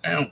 Damn.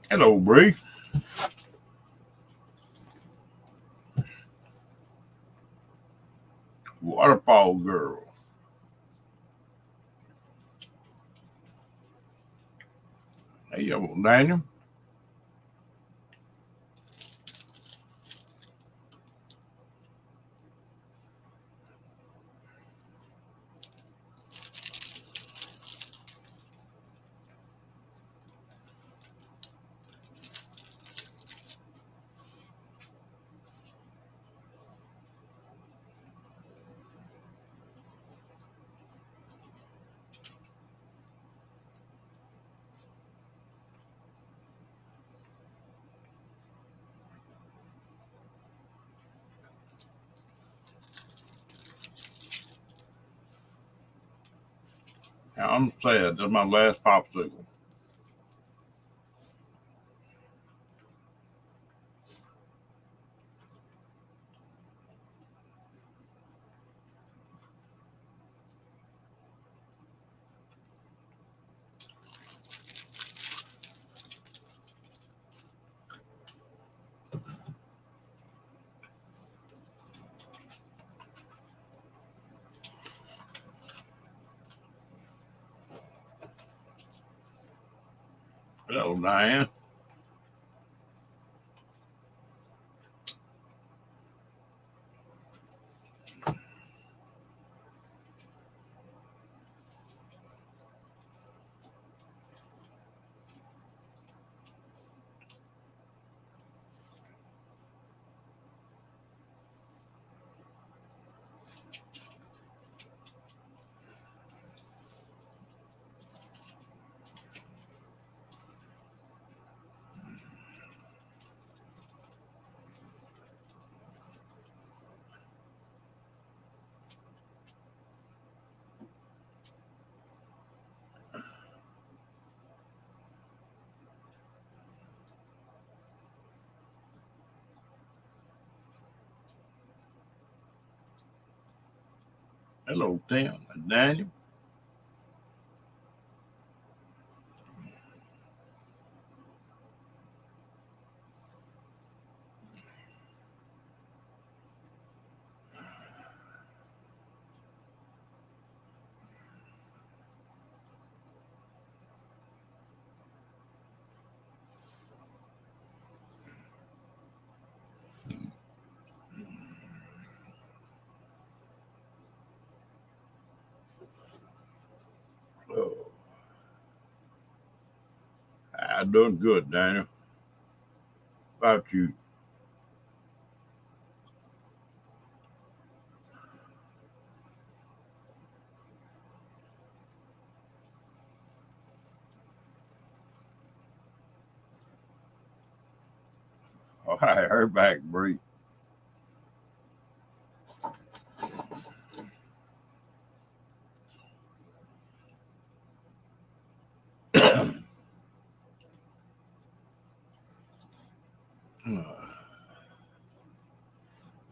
Hello, Bree. Waterfall girl. Hey, Daniel. I'm sad. That's my last popsicle. Hello, Diane. Hello, Tim and Daniel. Oh, I'm doing good, Daniel. How about you? All right, her back, Bree.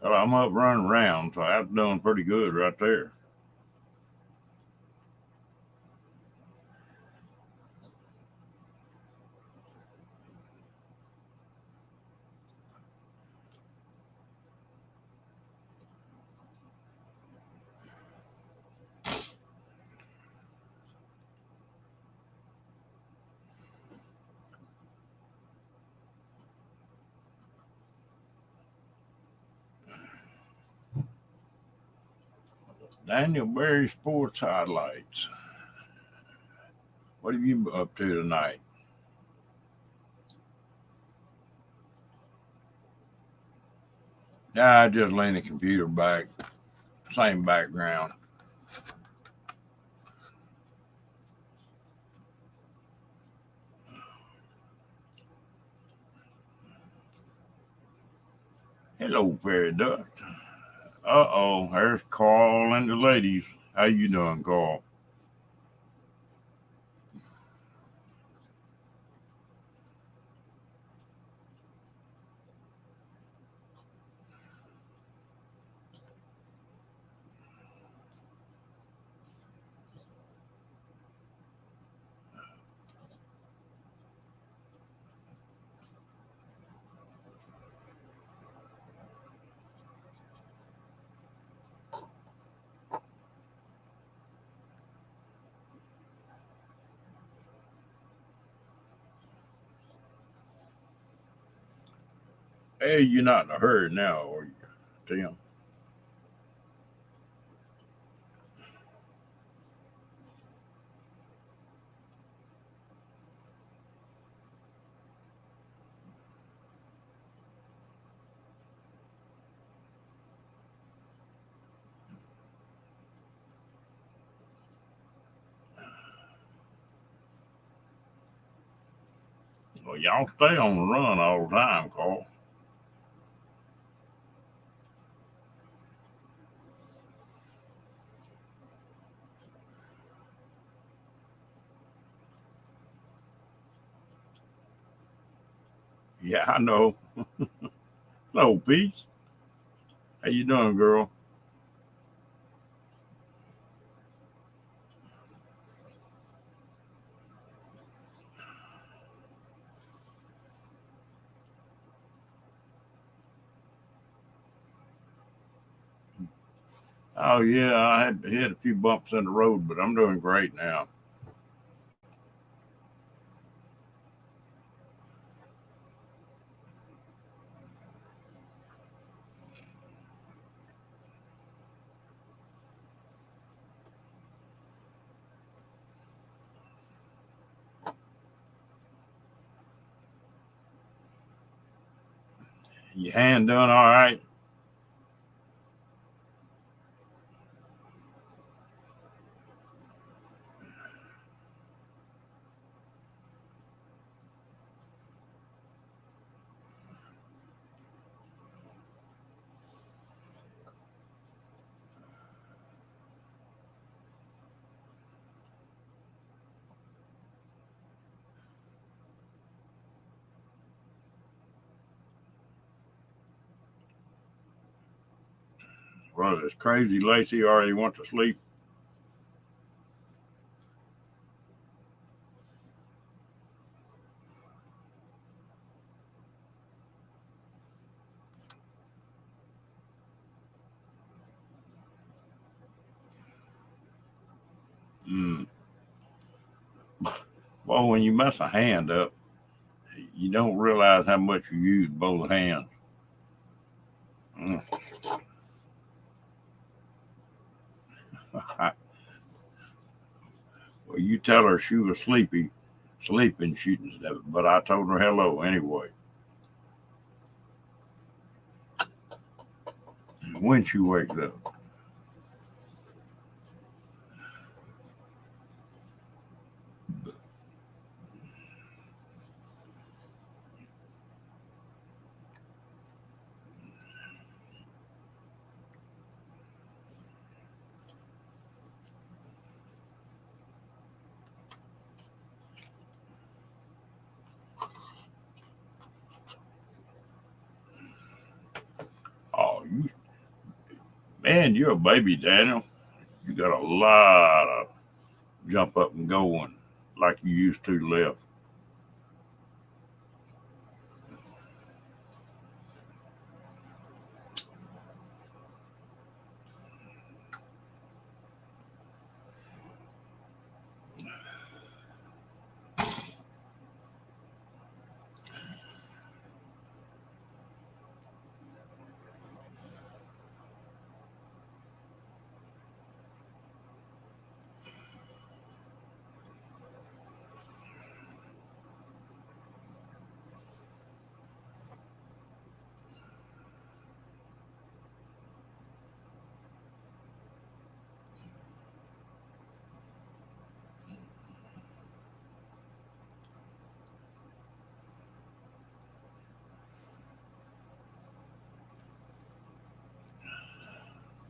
Well, I'm up running around, so that's doing pretty good right there. Daniel Berry Sports Highlights. What have you been up to tonight? Yeah, I just leaned the computer back. Same background. Hello, fairy dust. Uh-oh, there's Carl and the ladies. How you doing, Carl? Hey, you're not in a hurry now, are you, Tim? Well, y'all stay on the run all the time, Carl. Yeah, I know. Hello, Peach. How you doing, girl? Oh yeah, I had hit a few bumps in the road, but I'm doing great now. Your hand doing all right? Well, this crazy Lacey already went to sleep. Mm. Well, when you mess a hand up, you don't realize how much you use both hands. Mm. Well, you tell her she was sleeping, shooting stuff, but I told her hello anyway. When she wakes up. Oh, you man, you're a baby, Daniel. You got a lot of jump up and going like you used to left.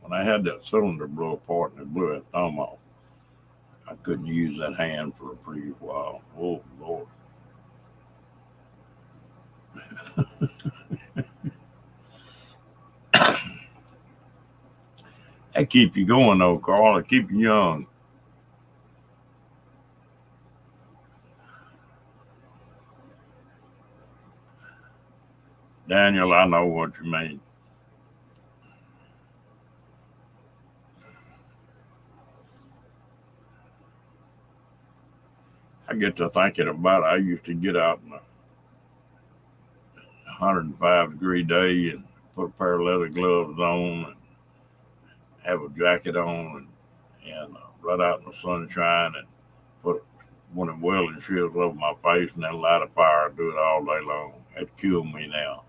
when I had that cylinder blow apart and it blew that thumb off, I couldn't use that hand for a pretty while. Oh Lord. That keep you going though, Carl. It keep you young. Daniel, I know what you mean. I get to thinking about it. I used to get out in a 105-degree day and put a pair of leather gloves on and have a jacket on and run out in the sunshine and put one of the welding shields over my face and then light a fire and do it all day long. That'd kill me now.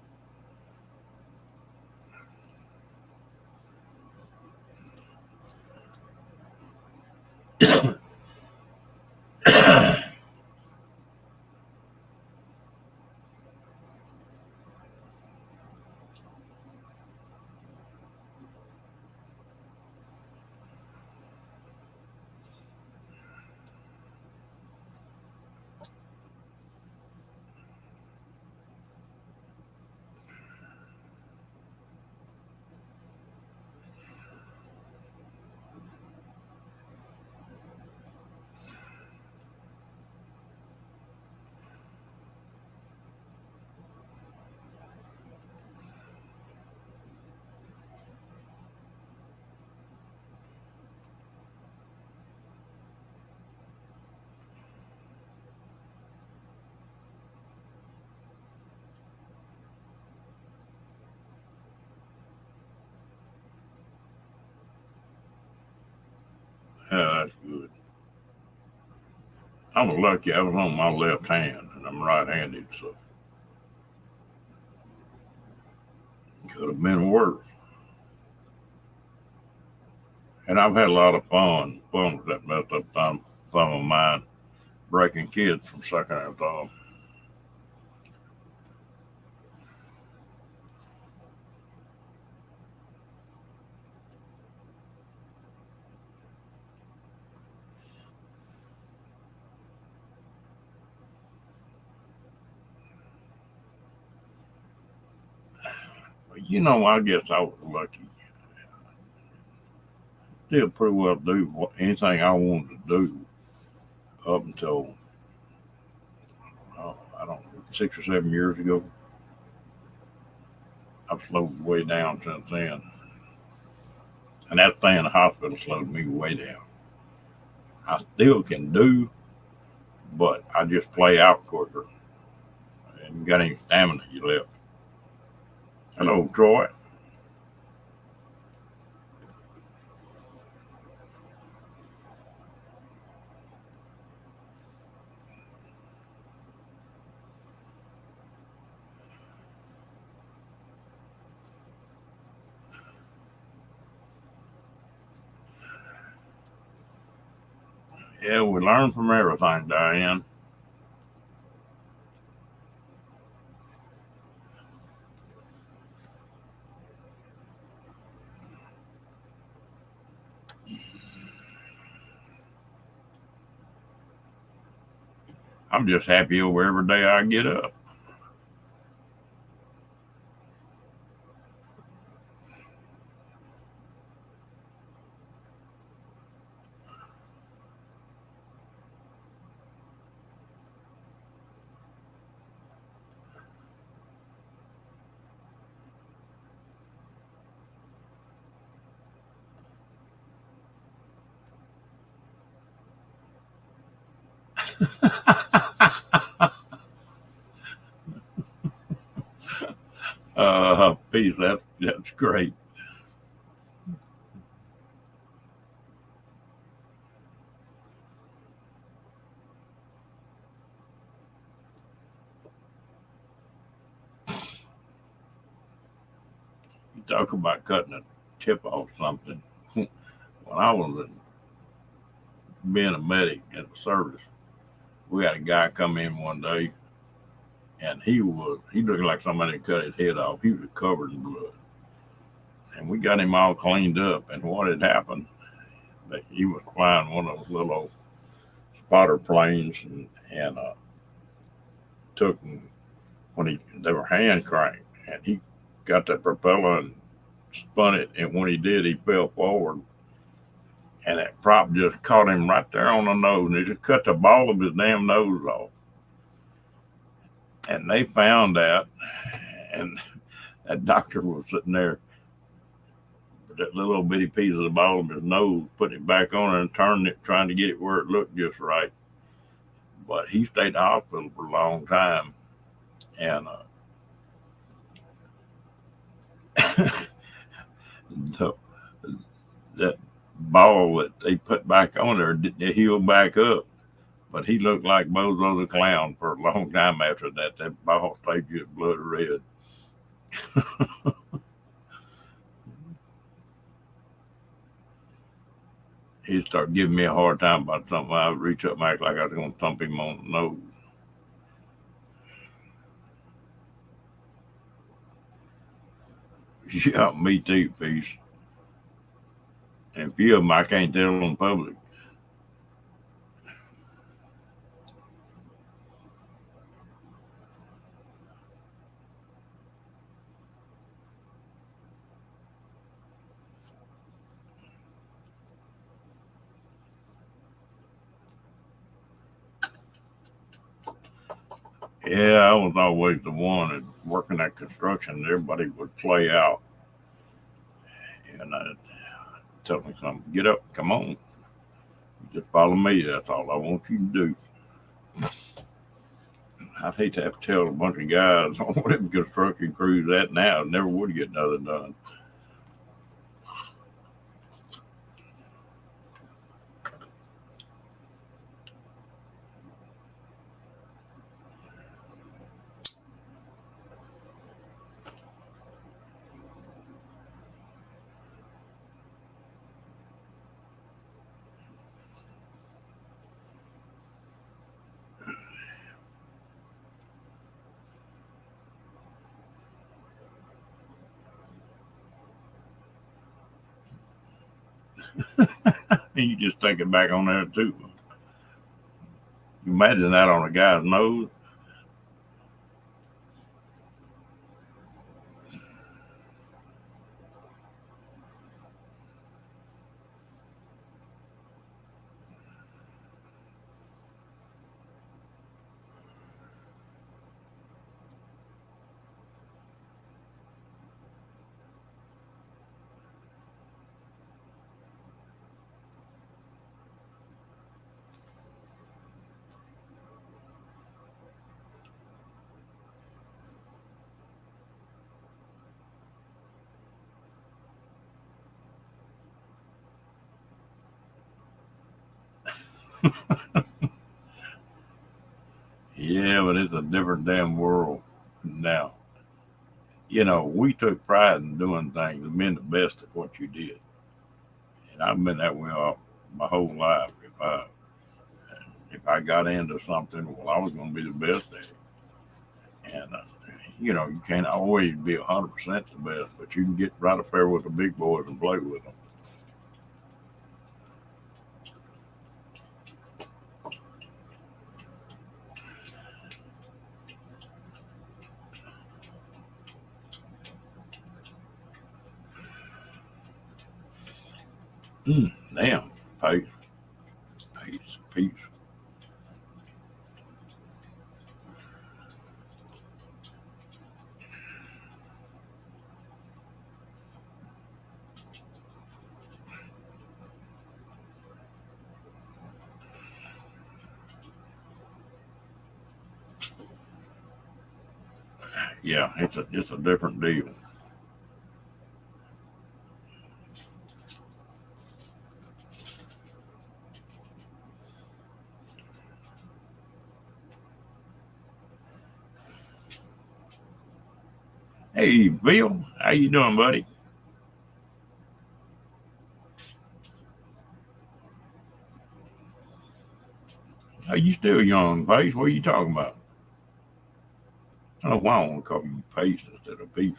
Yeah, that's good. I'm lucky I was on my left hand and I'm right-handed, so it could have been worse. And I've had a lot of fun with that messed up thumb of mine, breaking kids from sucking their thumb. But I guess I was lucky. Did pretty well do anything I wanted to do up until I don't know, 6 or 7 years ago. I've slowed way down since then, and that stay in the hospital slowed me way down. I still can do, but I just play out quicker and got any stamina you left. Hello, Troy. Yeah, we learn from everything, Diane. I'm just happy over every day I get up. Peace. That's great. You talk about cutting a tip off something. When I was being a medic in the service, we had a guy come in one day, and he looked like somebody cut his head off. He was covered in blood. and we got him all cleaned up. And what had happened, that he was flying one of those little spotter planes, and took when they were hand cranked, and he got that propeller and spun it, and when he did, he fell forward, and that prop just caught him right there on the nose, and it just cut the ball of his damn nose off. And they found that, and that doctor was sitting there with that little bitty piece of the ball of his nose, putting it back on and turning it, trying to get it where it looked just right. But he stayed in the hospital for a long time, and so that ball that they put back on there didn't heal back up. But he looked like Bozo the Clown for a long time after that. That ball stayed just blood red. He'd start giving me a hard time about something. I would reach up and act like I was going to thump him on the nose. Yeah, me too, Peace. And a few of them I can't tell in public. Yeah, I was always the one that working at construction. Everybody would play out, and I'd tell me something. Get up, come on, you just follow me. That's all I want you to do. I'd hate to have to tell a bunch of guys on whatever construction crews that now never would get nothing done. And you just take it back on there too. Imagine that on a guy's nose. Yeah, but it's a different damn world now. We took pride in doing things and being the best at what you did. And I've been that way all my whole life. If I got into something, well, I was going to be the best at it. And you can't always be 100% the best, but you can get right up there with the big boys and play with them. Damn, peace, peace, peace. Yeah, it's a different deal. Hey, Bill, how you doing, buddy? Are you still young, Pace? What are you talking about? I don't know why I want to call you Pace instead of Peace.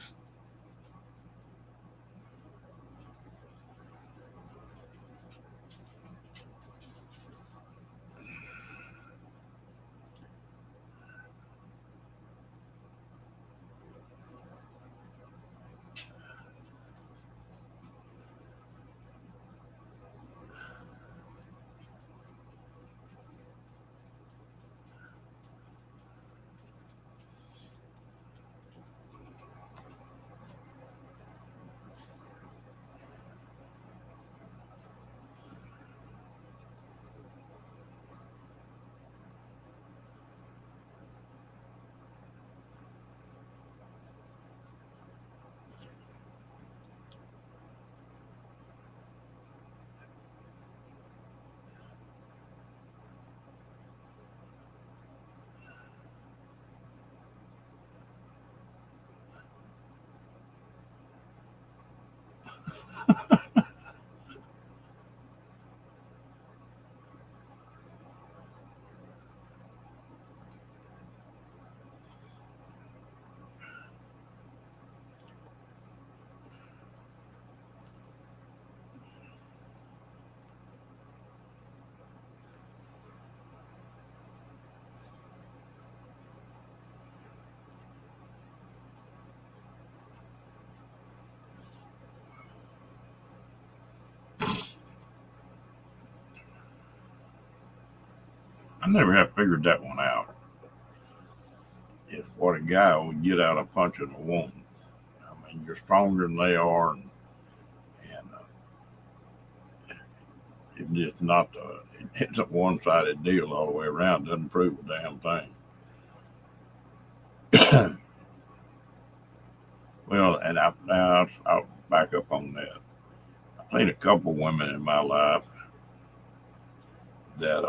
I never have figured that one out. Is what a guy would get out of punching a woman. I mean, you're stronger than they are, and it's just not. It's a one-sided deal all the way around. Doesn't prove a damn thing. Well, and I'll back up on that. I've seen a couple women in my life that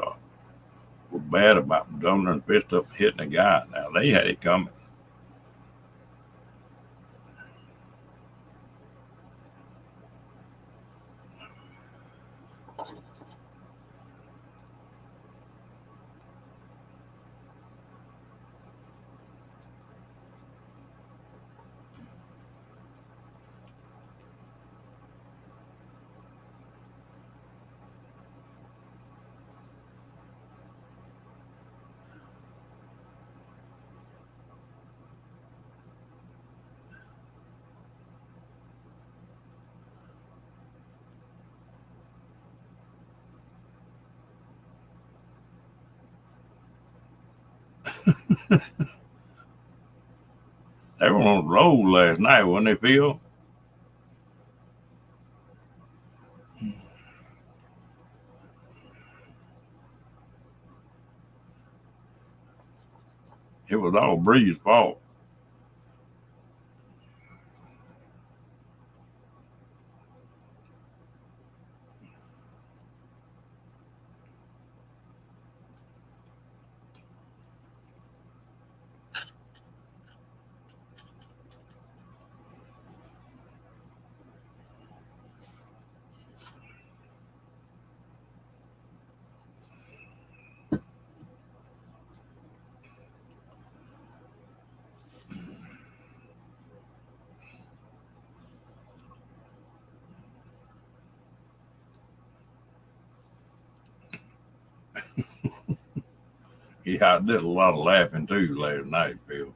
were bad about dumbing their fist up and hitting a guy. Now they had it coming. They were on the road last night, wasn't they, Phil? It was all Bree's fault. Yeah, I did a lot of laughing too last night, Phil.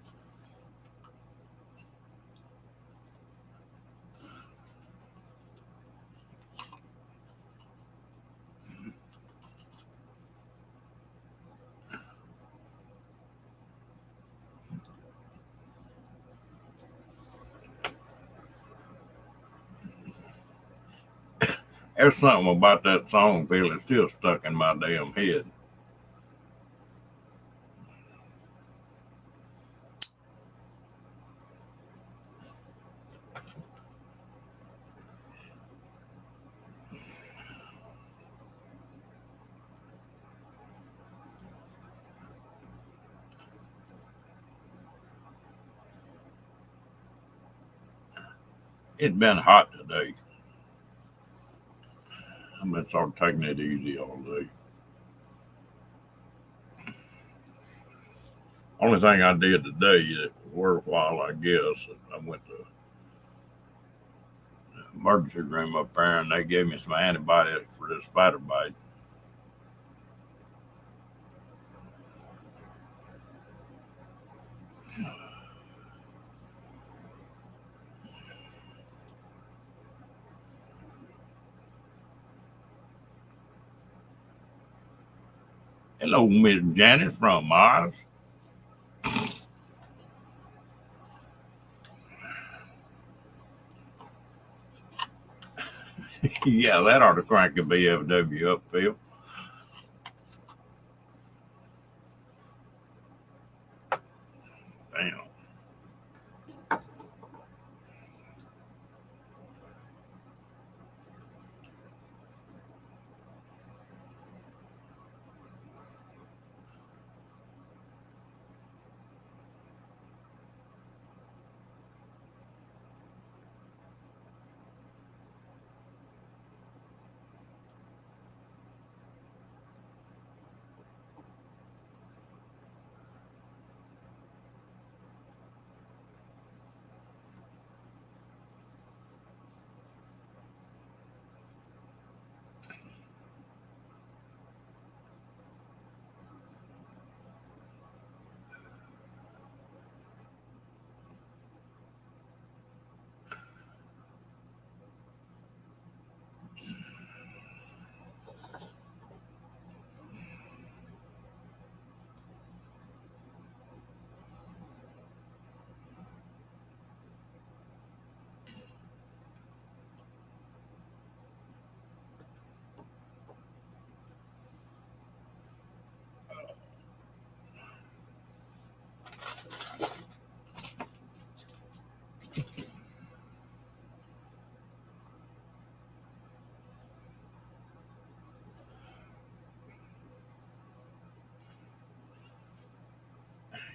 There's something about that song, Phil, that's still stuck in my damn head. It's been hot today. I've been sort of taking it easy all day. Only thing I did today that was worthwhile, I guess, I went to the emergency room up there and they gave me some antibiotics for this spider bite. Hello, Miss Janet from Mars. Yeah, that ought to crank a BFW up, Phil. Damn.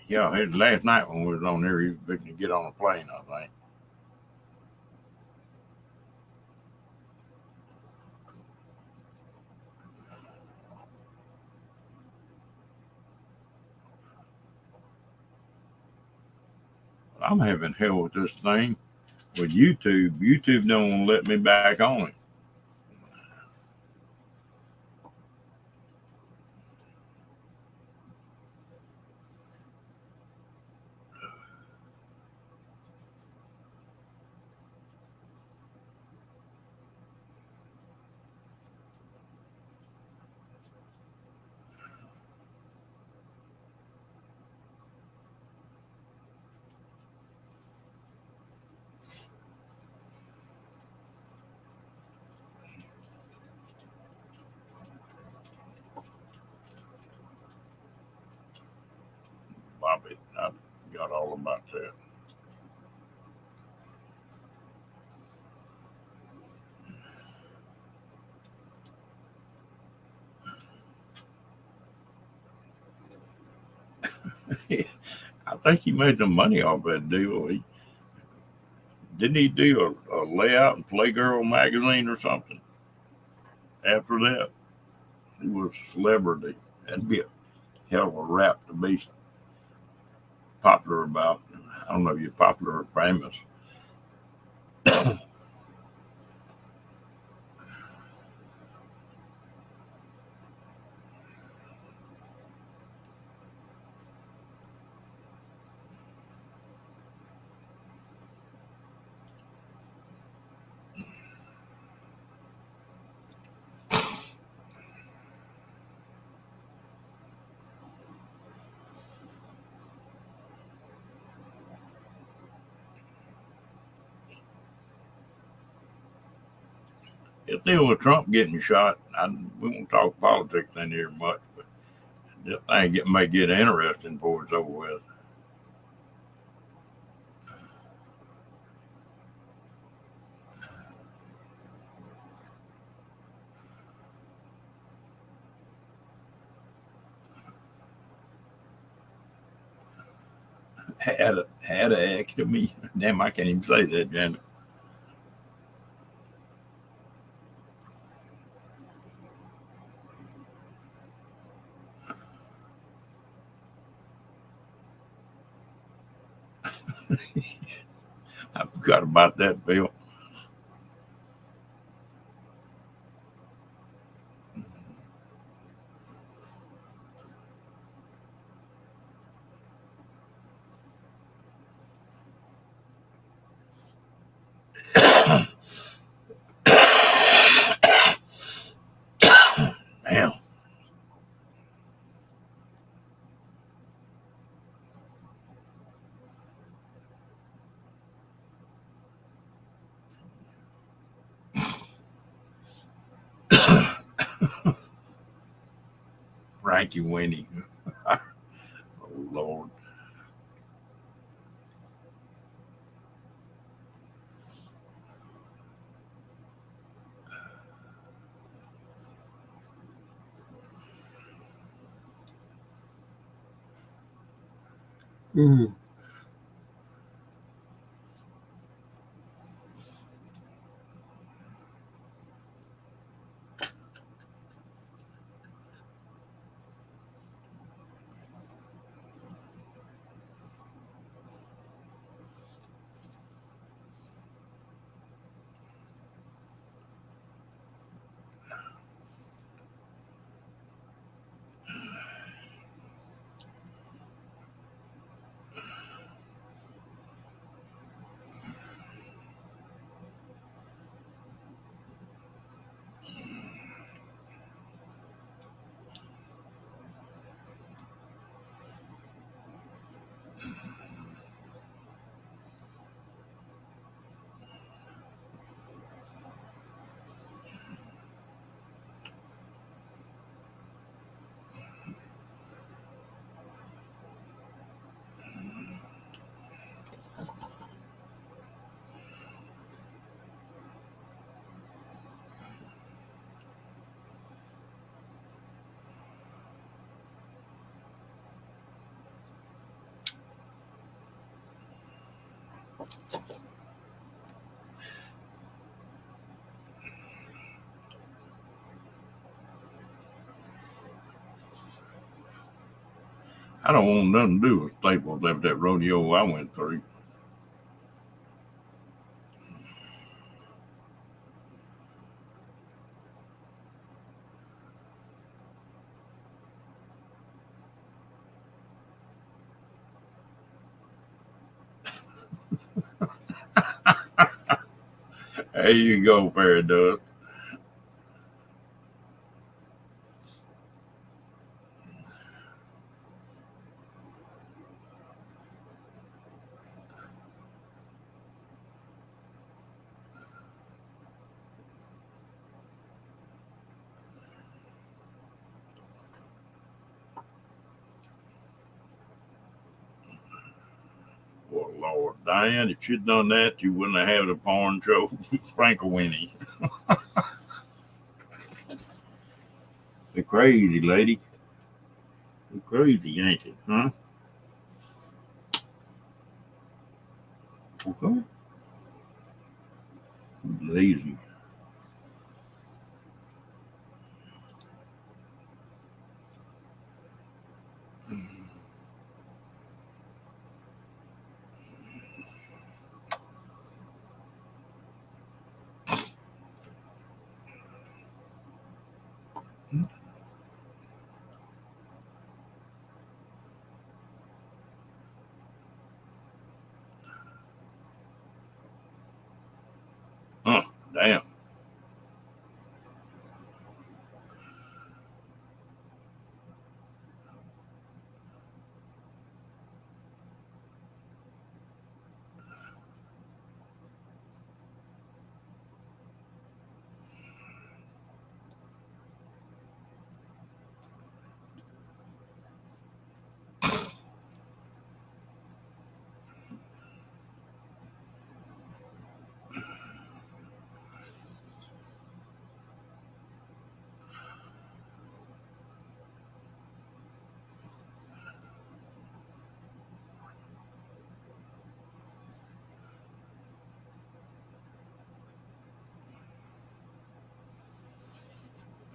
Yeah, it was last night when we was on there. He was fixing to get on a plane, I think. I'm having hell with this thing with YouTube. YouTube don't want to let me back on it. Bobby, I got all about that. I think he made some money off that deal. Didn't he do a layout in Playgirl magazine or something after that? He was a celebrity. That'd be a hell of a rap to be popular about. I don't know if you're popular or famous. His deal with Trump getting shot, we won't talk politics in here much, but that thing may get interesting before it's over with. Had a ex to me. Damn, I can't even say that, Janet. I forgot about that, Bill. Damn. Frankie Winnie. Oh, Lord. Mm. I don't want nothing to do with Staples after that rodeo I went through. There you go, Fairy Dust. Well, Lord, Diane, if you'd done that, you wouldn't have had a porn show, Frank-O-Winnie. You're crazy, lady. You're crazy, ain't you? Huh? Okay. Lazy. Huh, damn.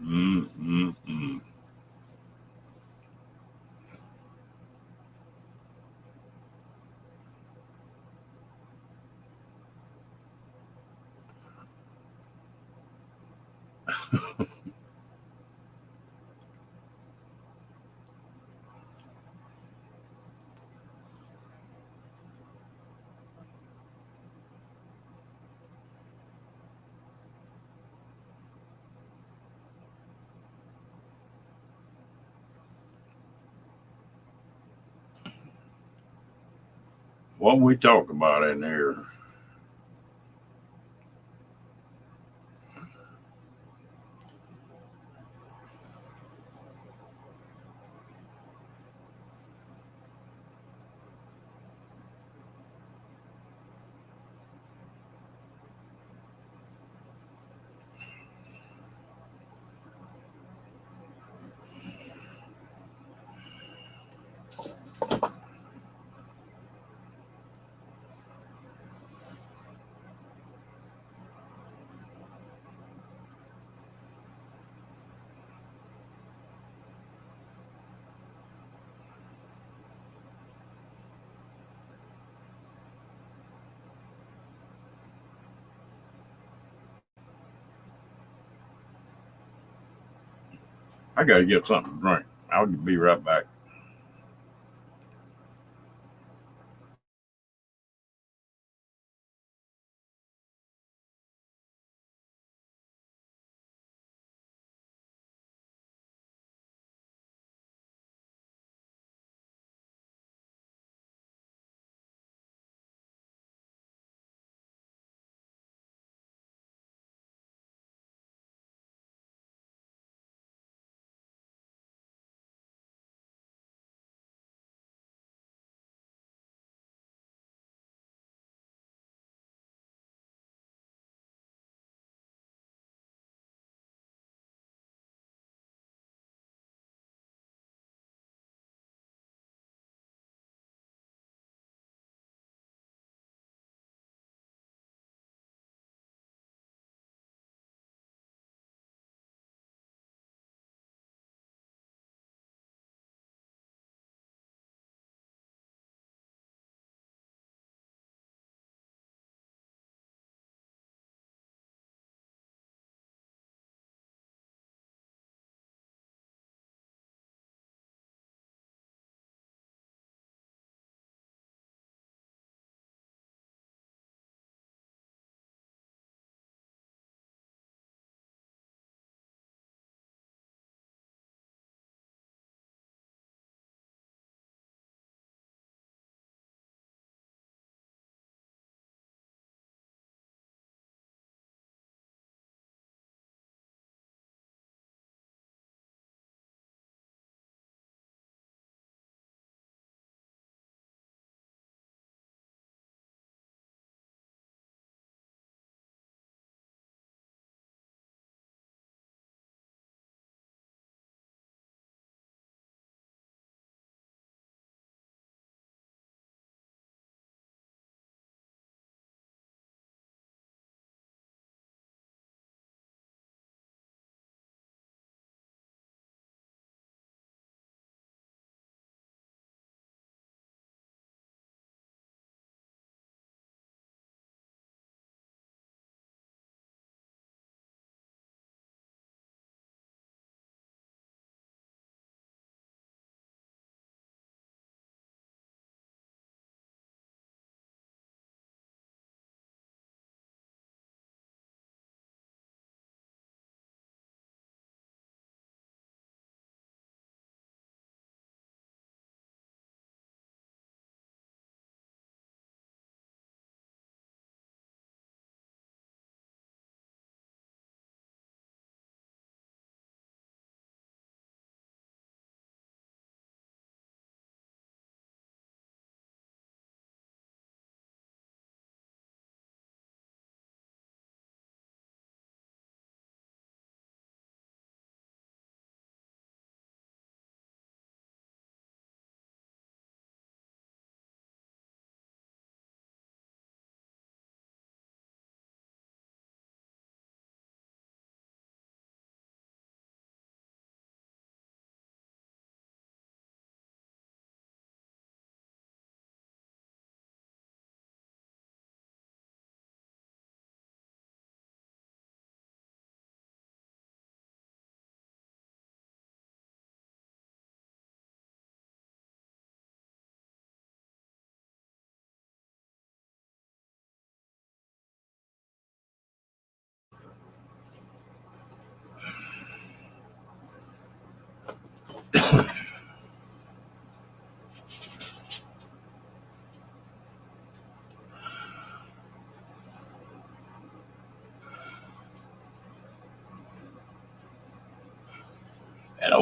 Mm, mm, mm. What we talk about in there? I gotta get something to drink. I'll be right back.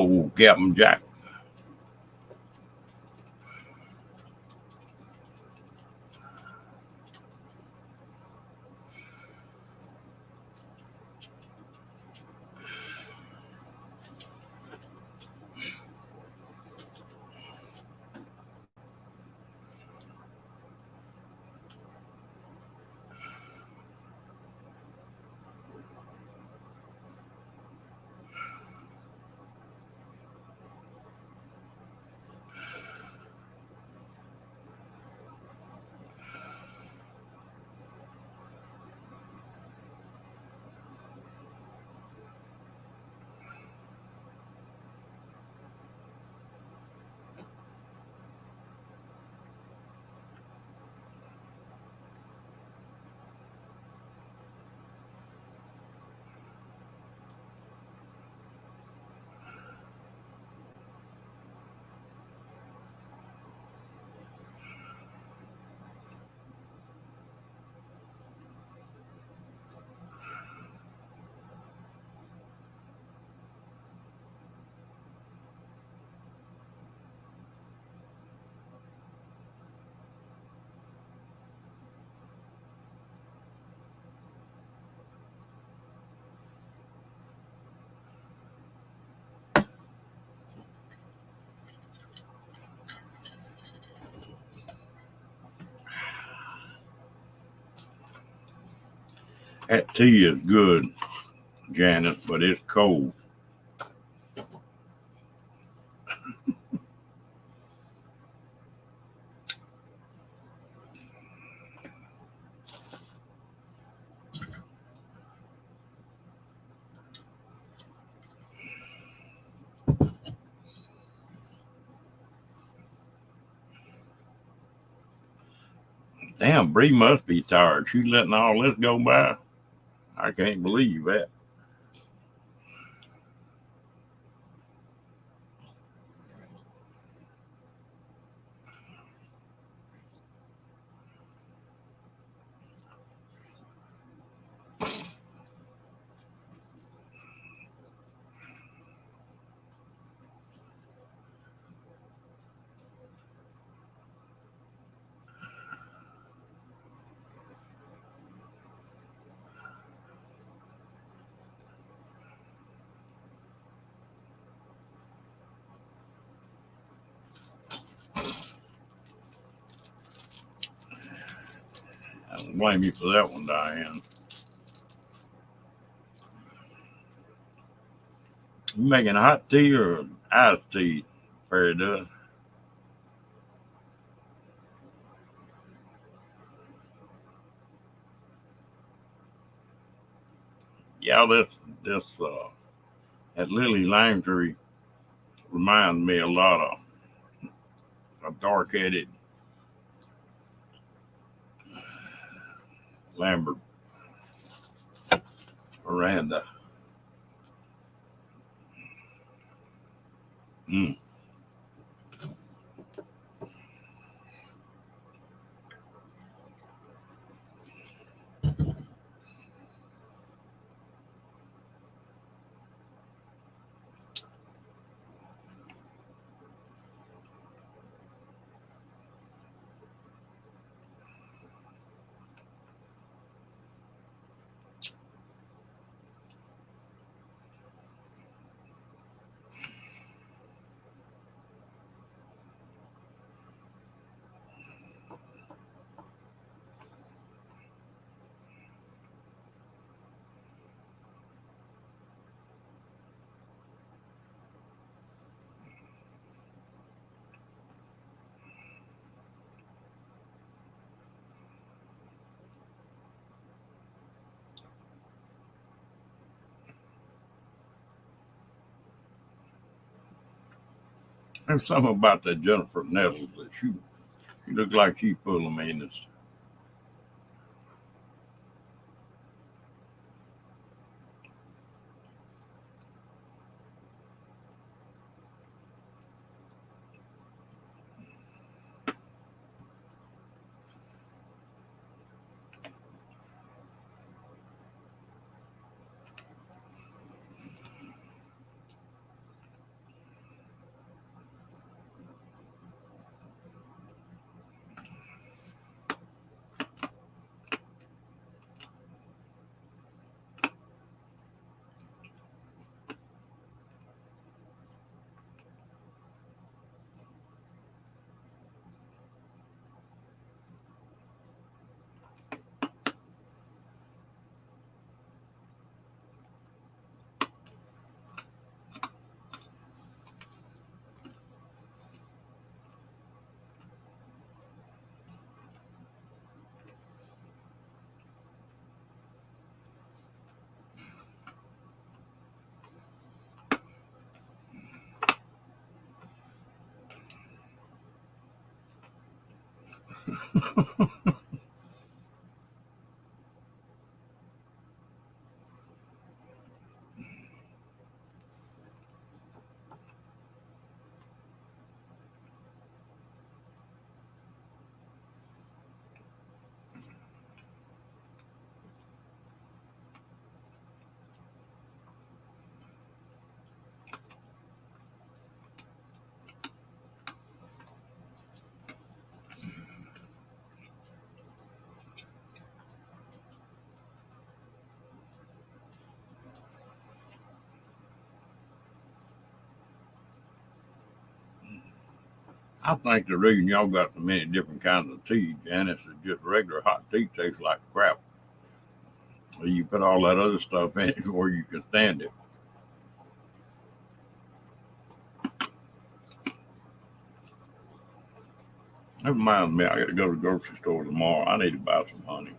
Oh, Captain Jack. That tea is good, Janice, but it's cold. Damn, Bree must be tired. She letting all this go by. I can't believe that. I don't blame you for that one, Diane. You making hot tea or iced tea, Fairy does? Yeah, that Lily Langtry reminds me a lot of a dark-headed Lambert Miranda. Mm. There's something about that Jennifer Nettles that she looks like she's full of meanness. I think the reason y'all got so many different kinds of tea, Janice, is just regular hot tea tastes like crap. You put all that other stuff in it where you can stand it. That reminds me, I got to go to the grocery store tomorrow. I need to buy some honey.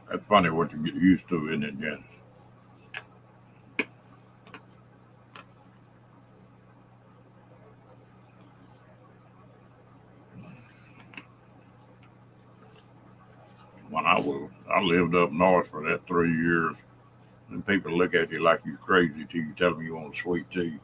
That's funny what you get used to, isn't it, Janice? When I lived up north for that 3 years, and people look at you like you're crazy till you tell them you want sweet tea.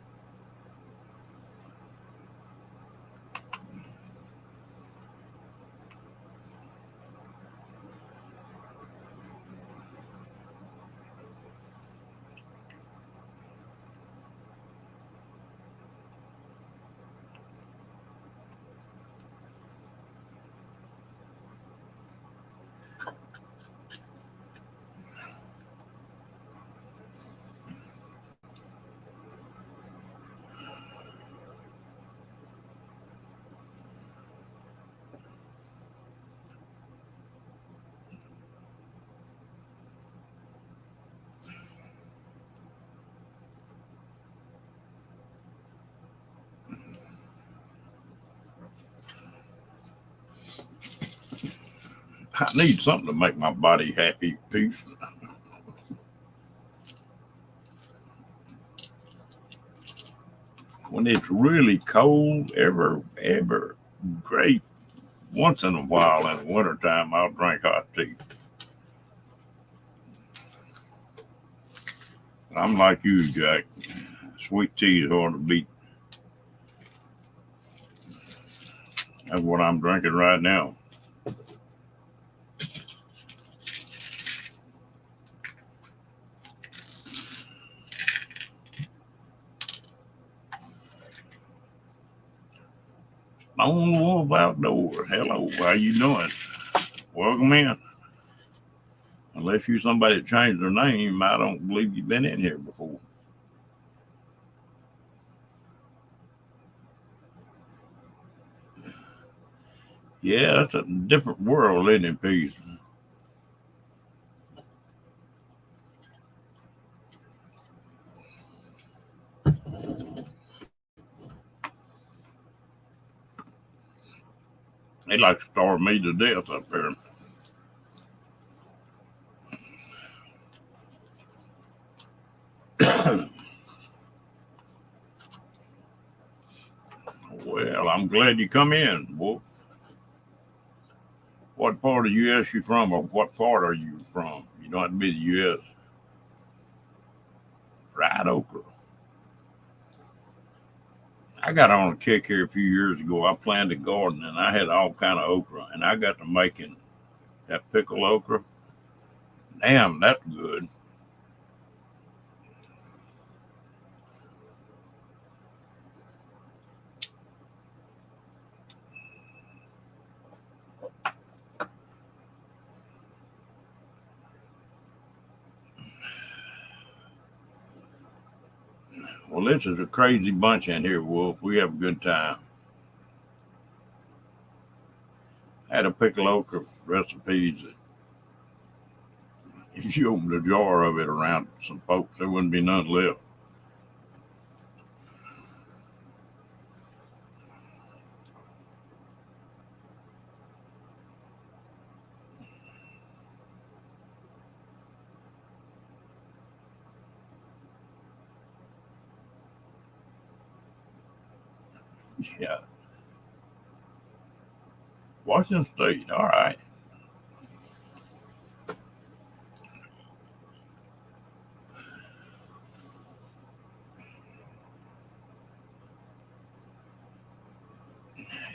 I need something to make my body happy, peace. When it's really cold, ever great. Once in a while in the wintertime, I'll drink hot tea. I'm like you, Jack. Sweet tea is hard to beat. That's what I'm drinking right now. Lone Wolf Outdoors. Hello, how you doing? Welcome in. Unless you're somebody that changed their name, I don't believe you've been in here before. Yeah, it's a different world, isn't it, Peace? They like to starve me to death up there. Well, I'm glad you come in, boy. What part of the U.S. you from, or what part are you from? You don't have to be the U.S. Fried okra. I got on a kick here a few years ago. I planted a garden and I had all kind of okra, and I got to making that pickle okra. Damn, that's good. Well, this is a crazy bunch in here, Wolf. We have a good time. Had a pickle okra recipes that if you opened a jar of it around some folks, there wouldn't be none left. Yeah. Washington State. All right.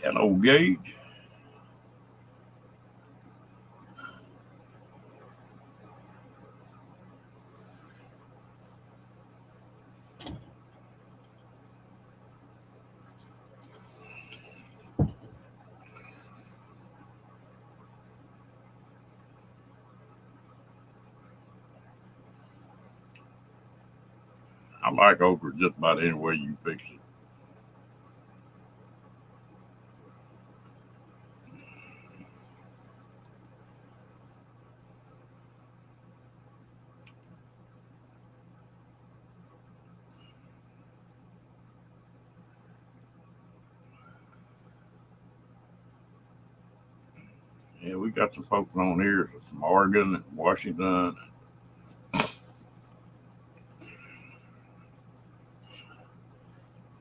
Hello, Gage. I like okra just about any way you fix it. Yeah, we got some folks on here from Oregon and Washington,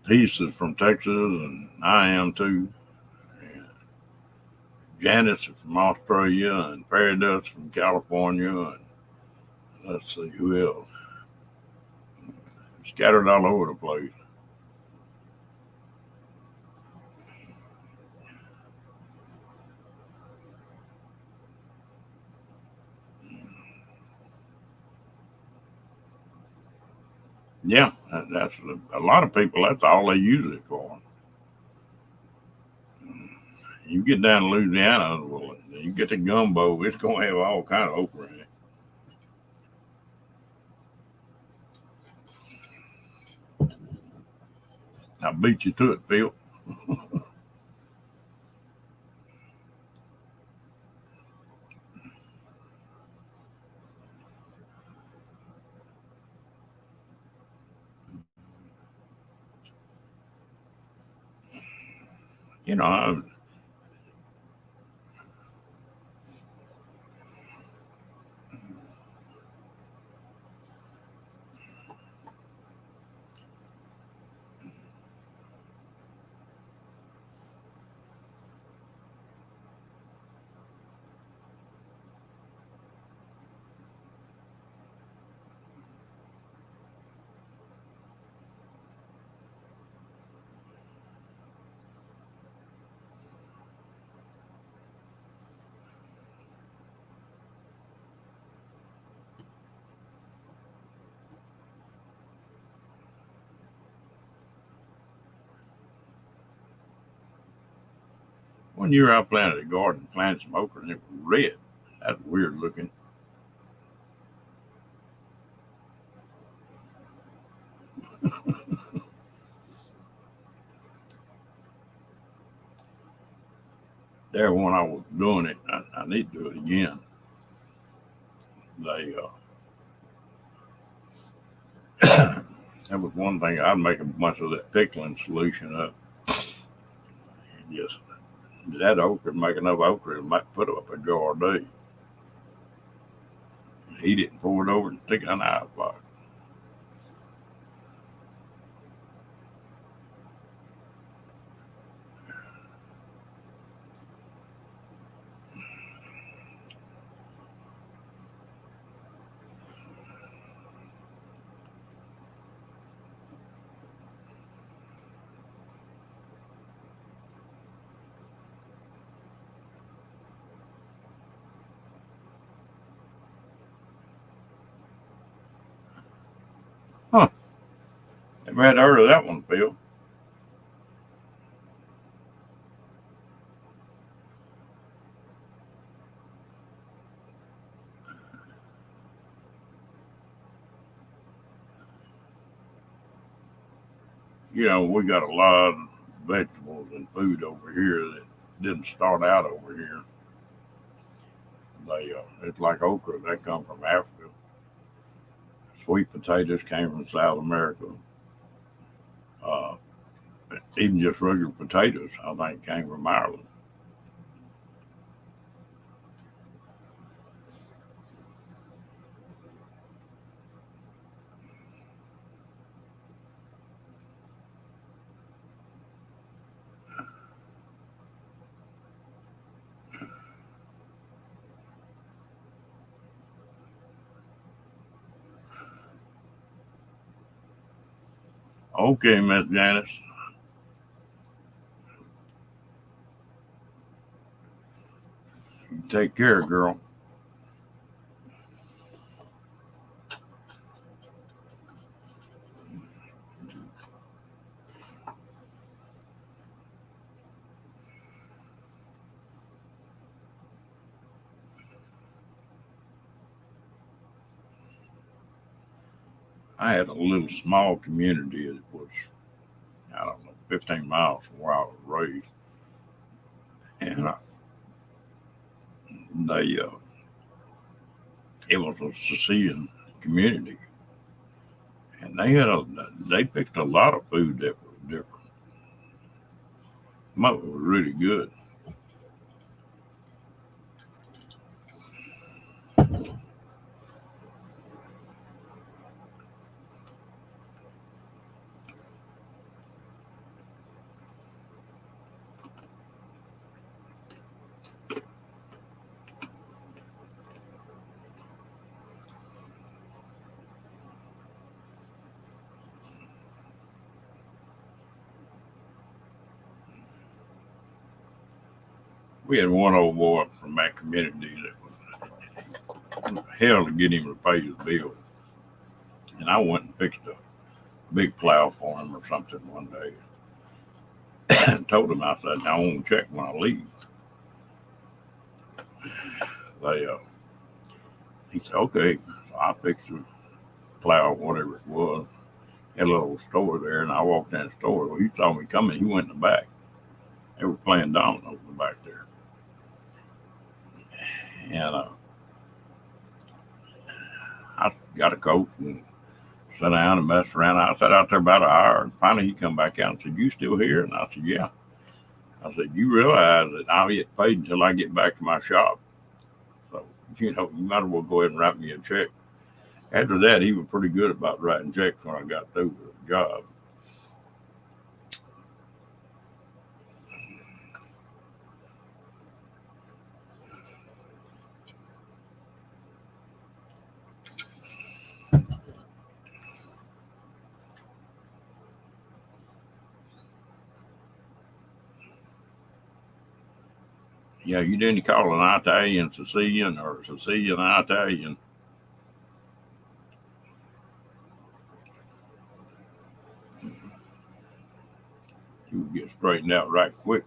pieces from Texas, and I am too. And Janice is from Australia, and Paradise from California, and let's see who else. Scattered all over the place. Yeah, that's a lot of people. That's all they use it for. You get down to Louisiana, well, you get the gumbo. It's gonna have all kind of okra in it. I beat you to it, Phil. You know, one year I planted a garden, planted some okra, and it was red. That's weird looking. There, when I was doing it, I need to do it again. They, that was one thing. I'd make a bunch of that pickling solution up. And just that okra, make enough okra to might put up a jar a day. Heat it and pour it over and stick it in the ice box. Never had heard of that one, Phil. You know, we got a lot of vegetables and food over here that didn't start out over here. It's like okra, they come from Africa. Sweet potatoes came from South America. Uh, Even just regular potatoes, I think, came from Ireland. Okay, Miss Janice. You take care, girl. I had a little small community that was, I don't know, 15 miles from where I was raised. And they, it was a Sicilian community. And they picked a lot of food that was different. Some of it was really good. We had one old boy from that community that was hell to get him to pay his bill. And I went and fixed a big plow for him or something one day. And told him, I said, I won't check when I leave. They, he said, okay. So I fixed the plow, whatever it was. Had a little store there, and I walked in the store. Well, he saw me coming. He went in the back. They were playing dominoes in the back there. And I got a coat and sat down and messed around. I sat out there about an hour, and finally he come back out and said, "You still here?" And I said, "Yeah." I said, "You realize that I'll get paid until I get back to my shop. So, you might as well go ahead and write me a check." After that, he was pretty good about writing checks when I got through with the job. Yeah, you didn't call an Italian Sicilian or Sicilian Italian. You would get straightened out right quick.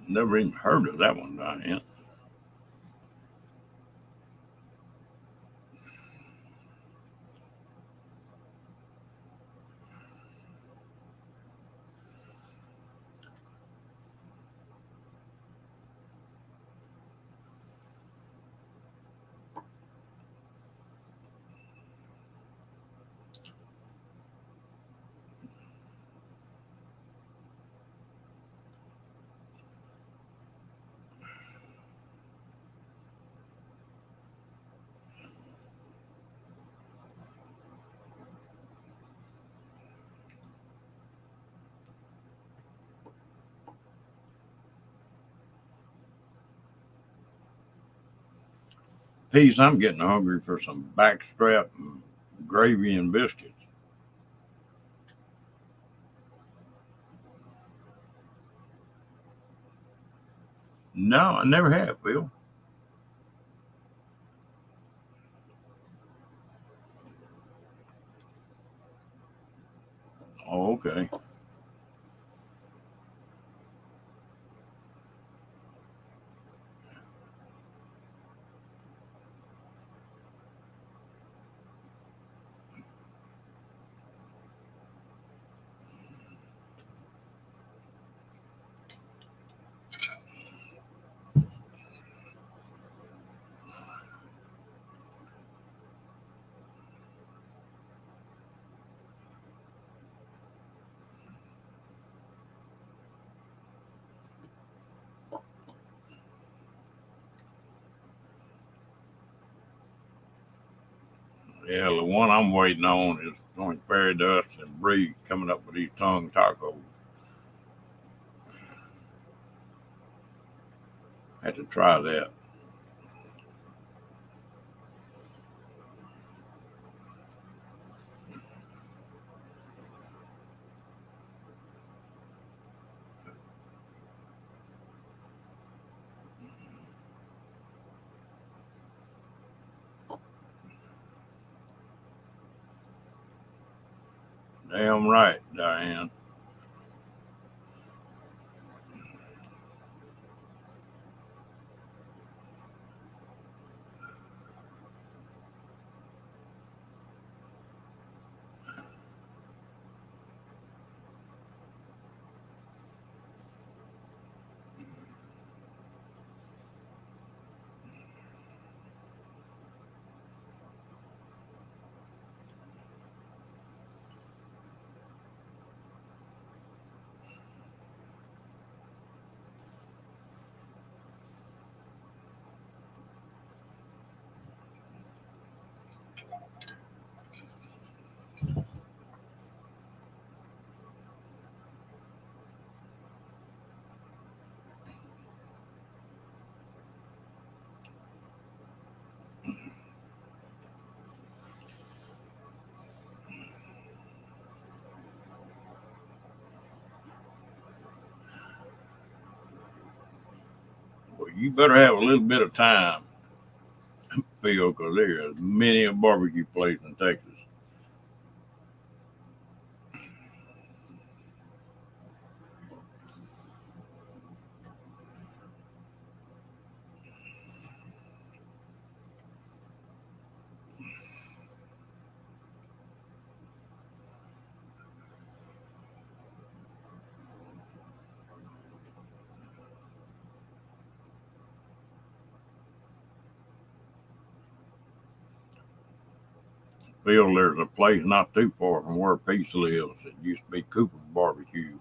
Never even heard of that one, Diane. piece, I'm getting hungry for some backstrap and gravy and biscuits. No, I never have, Phil. Oh, okay. Yeah, the one I'm waiting on is going fairy dust and Bree coming up with these tongue tacos. Had to try that. Damn right, Diane. Well, you better have a little bit of time, Phil, because there are many a barbecue place in Texas. Phil, there's a place not too far from where Peace lives. It used to be Cooper's Barbecue.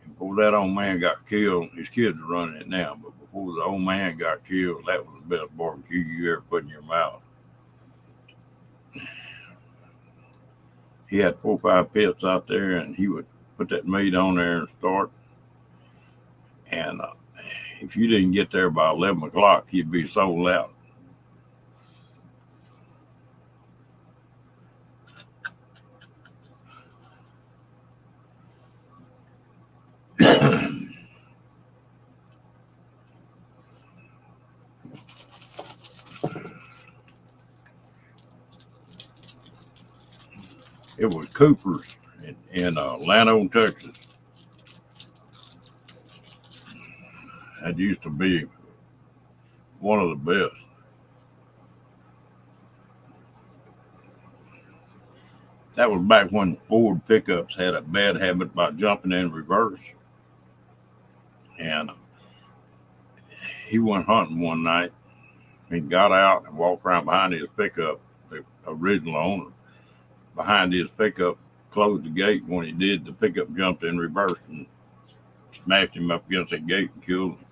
And before that old man got killed, his kids are running it now. But before the old man got killed, that was the best barbecue you ever put in your mouth. He had 4 or 5 pits out there, and he would put that meat on there and start. And if you didn't get there by 11 o'clock, he'd be sold out. It was Cooper's in Llano, Texas. That used to be one of the best. That was back when Ford pickups had a bad habit about jumping in reverse. And he went hunting one night. He got out and walked around behind his pickup. The original owner behind his pickup closed the gate. When he did, the pickup jumped in reverse and smashed him up against that gate and killed him.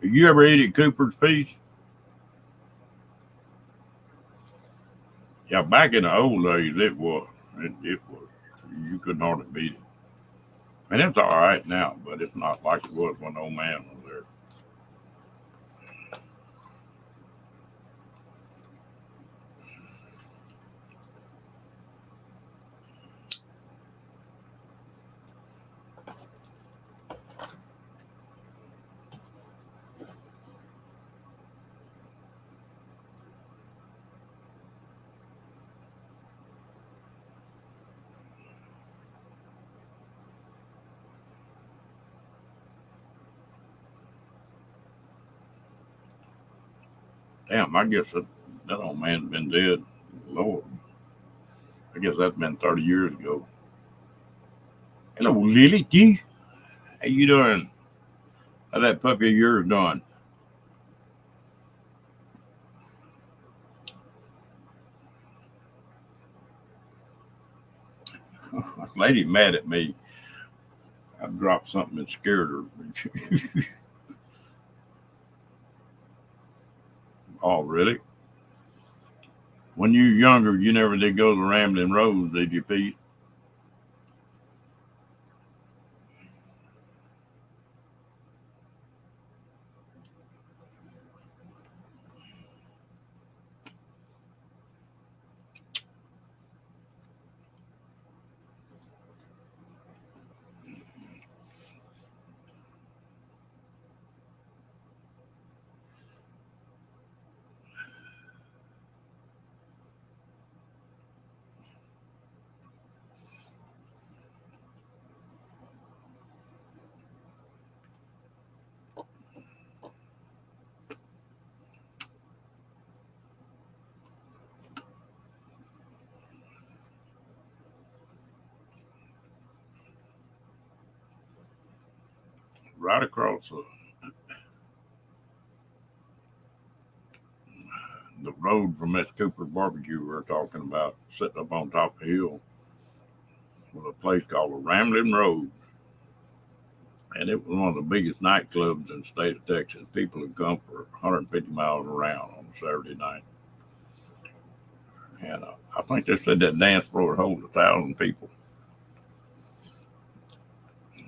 You ever eat at Cooper's Feast? Yeah, back in the old days, it was. It was. You couldn't hardly beat it. And it's all right now, but it's not like it was when old man was there. Damn, I guess that old man's been dead. Lord, I guess that's been 30 years ago. Hello, Lily G. How you doing? How that puppy of yours doing? Lady mad at me. I dropped something that scared her. Oh, really? When you were younger, you never did go to the Rambling Rose, did you, Pete? Right across the road from Miss Cooper's barbecue we were talking about, sitting up on top of the hill, was a place called the Rambling Road. And it was one of the biggest nightclubs in the state of Texas. People would come for 150 miles around on a Saturday night. And I think they said that dance floor would hold 1,000 people.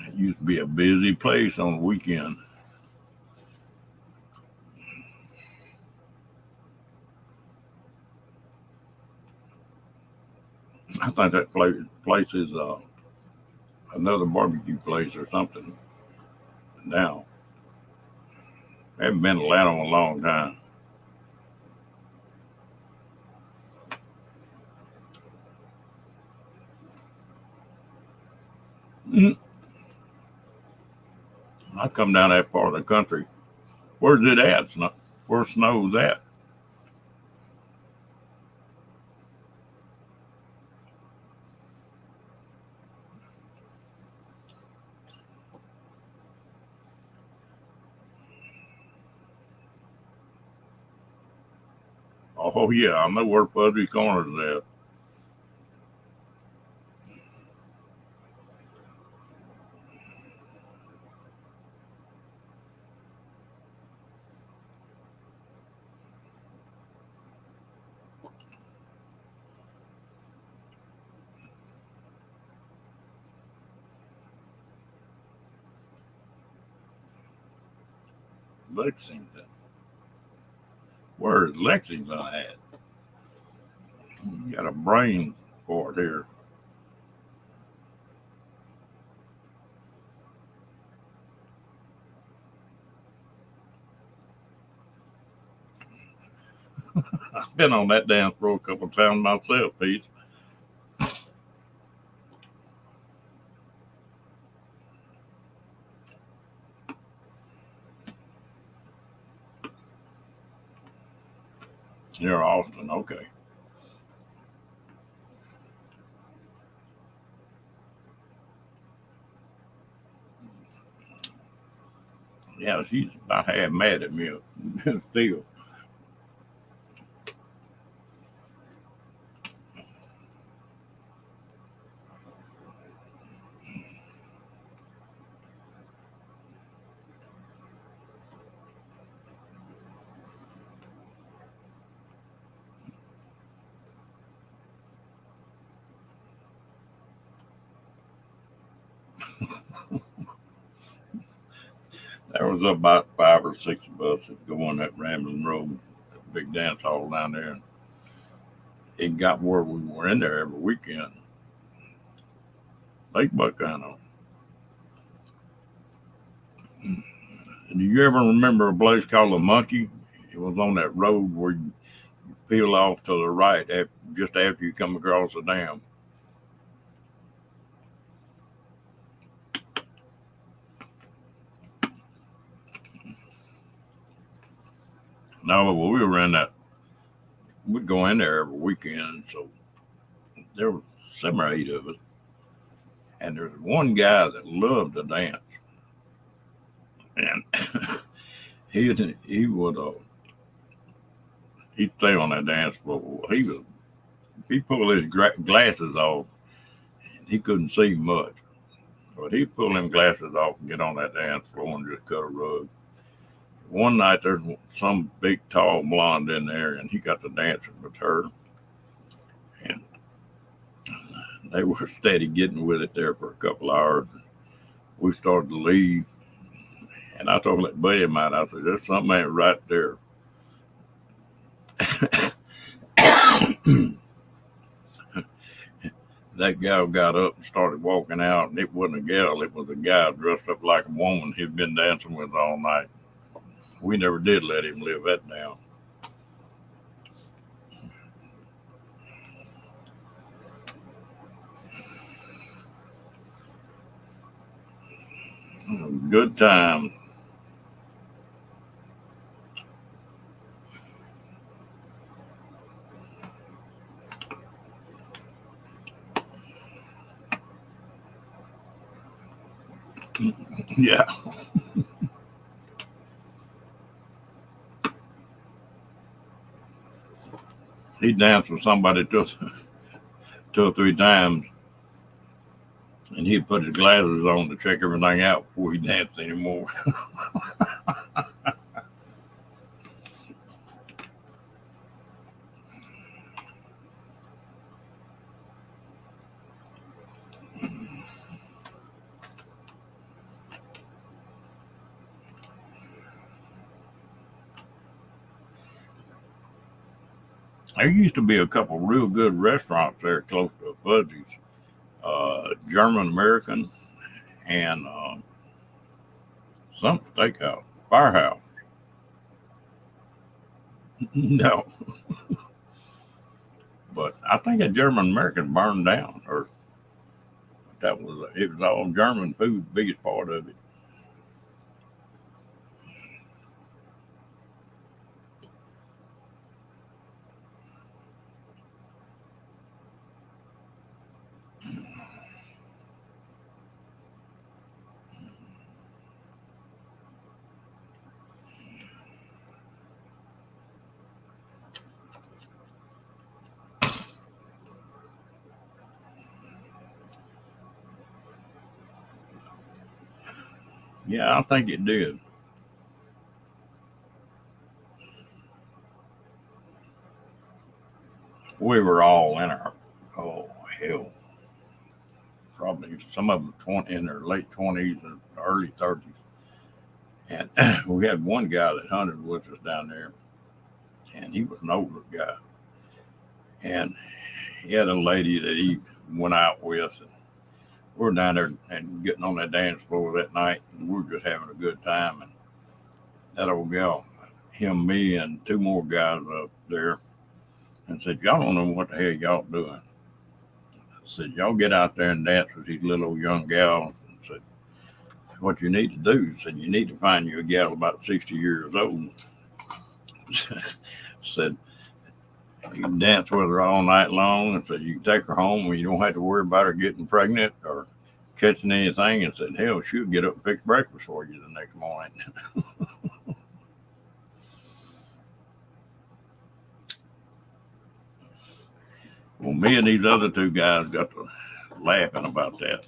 It used to be a busy place on the weekend. I think that place is another barbecue place or something now. I haven't been to Atlanta in a long time. Mm. I come down that part of the country. Where's it at? Where snow's at? Oh yeah, I know where Fuzzy Corner is at. Lexington. Where is Lexington at? You got a brain for it here. I've been on that dance floor a couple of times myself, Pete. Near Austin, okay. Yeah, she's about half mad at me still. There was about 5 or 6 of us that go on that Rambling Road, that big dance hall down there. And it got where we were in there every weekend. Lake Buckano. Do you ever remember a place called the Monkey? It was on that road where you peel off to the right just after you come across the dam. No, well, we were in that. We'd go in there every weekend, so there were 7 or 8 of us. And there's one guy that loved to dance. And he would he'd stay on that dance floor. If he pulled his glasses off, he couldn't see much. But he'd pull them glasses off and get on that dance floor and just cut a rug. One night there's some big tall blonde in there, and he got to dancing with her. And they were steady getting with it there for a couple hours. We started to leave. And I told that buddy of mine, I said, there's something ain't right there. That gal got up and started walking out, and it wasn't a gal, it was a guy dressed up like a woman he'd been dancing with all night. We never did let him live that down. Good time. Yeah. He danced with somebody 2 or 3 times, and he'd put his glasses on to check everything out before he danced anymore. There used to be a couple real good restaurants there close to Fuzzy's, German American and some steakhouse, Firehouse. No, but I think a German American burned down, or it was all German food, the biggest part of it. Yeah, I think it did. We were all in our, oh hell, probably some of them in their late 20s and early 30s. And we had one guy that hunted with us down there, and he was an older guy. And he had a lady that he went out with, and we were down there and getting on that dance floor that night, and we were just having a good time. And that old gal, him, me, and 2 more guys up there, and said, y'all don't know what the hell y'all doing. I said, y'all get out there and dance with these little old young gals. And said, what you need to do, said, you need to find you a gal about 60 years old. Said, you can dance with her all night long, and said, you can take her home and you don't have to worry about her getting pregnant or catching anything. And said, hell, she'll get up and fix breakfast for you the next morning. Well, me and these other 2 guys got to laughing about that.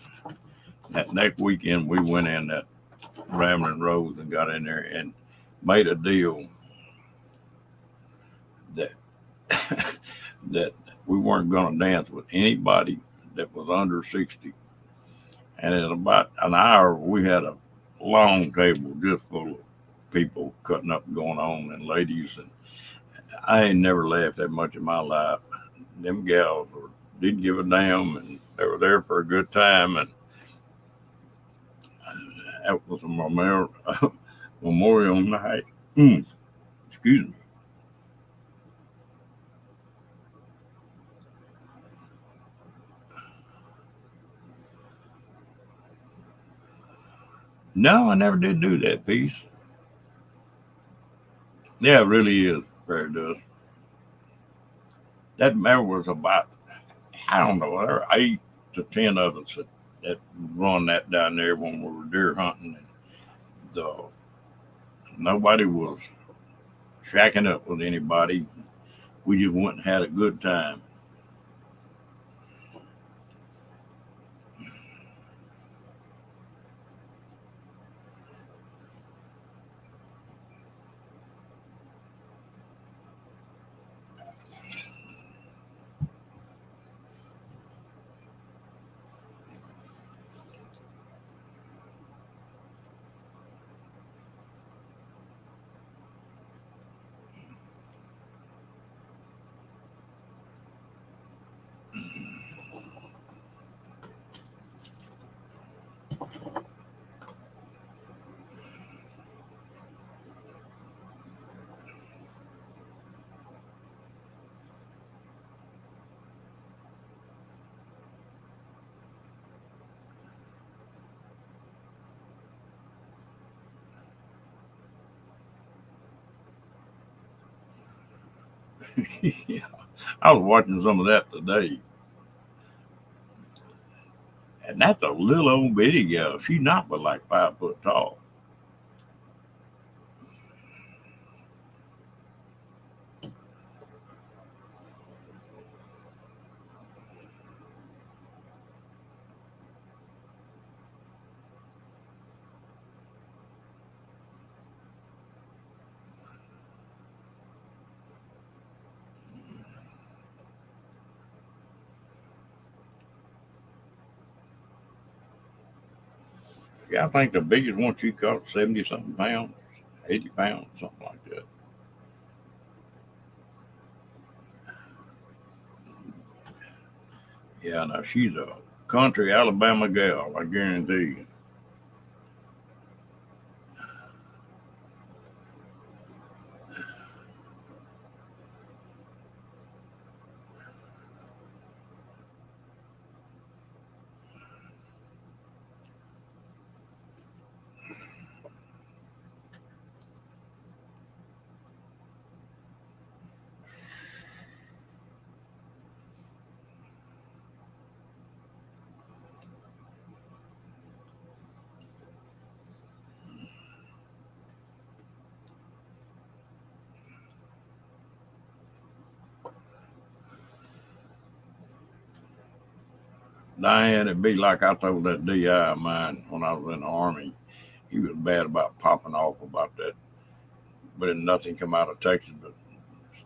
That next weekend, we went in that Rambling Road and got in there and made a deal that that we weren't going to dance with anybody that was under 60. And in about an hour, we had a long table just full of people cutting up and going on and ladies, and I ain't never laughed that much in my life. Them gals didn't give a damn, and they were there for a good time, and that was a memorial night. Excuse me. No, I never did do that piece. Yeah, it really is. Very does. That there was about, I don't know, there were 8 to 10 of us that run that down there when we were deer hunting, and the, nobody was shacking up with anybody. We just went and had a good time. Yeah, I was watching some of that today, and that's a little old bitty gal. She's not but like 5 foot tall. Yeah, I think the biggest one she caught 70 something pounds, 80 pounds, something like that. Yeah, now she's a country Alabama gal, I guarantee you. Diane, it'd be like I told that DI of mine when I was in the Army. He was bad about popping off about that, but then nothing come out of Texas but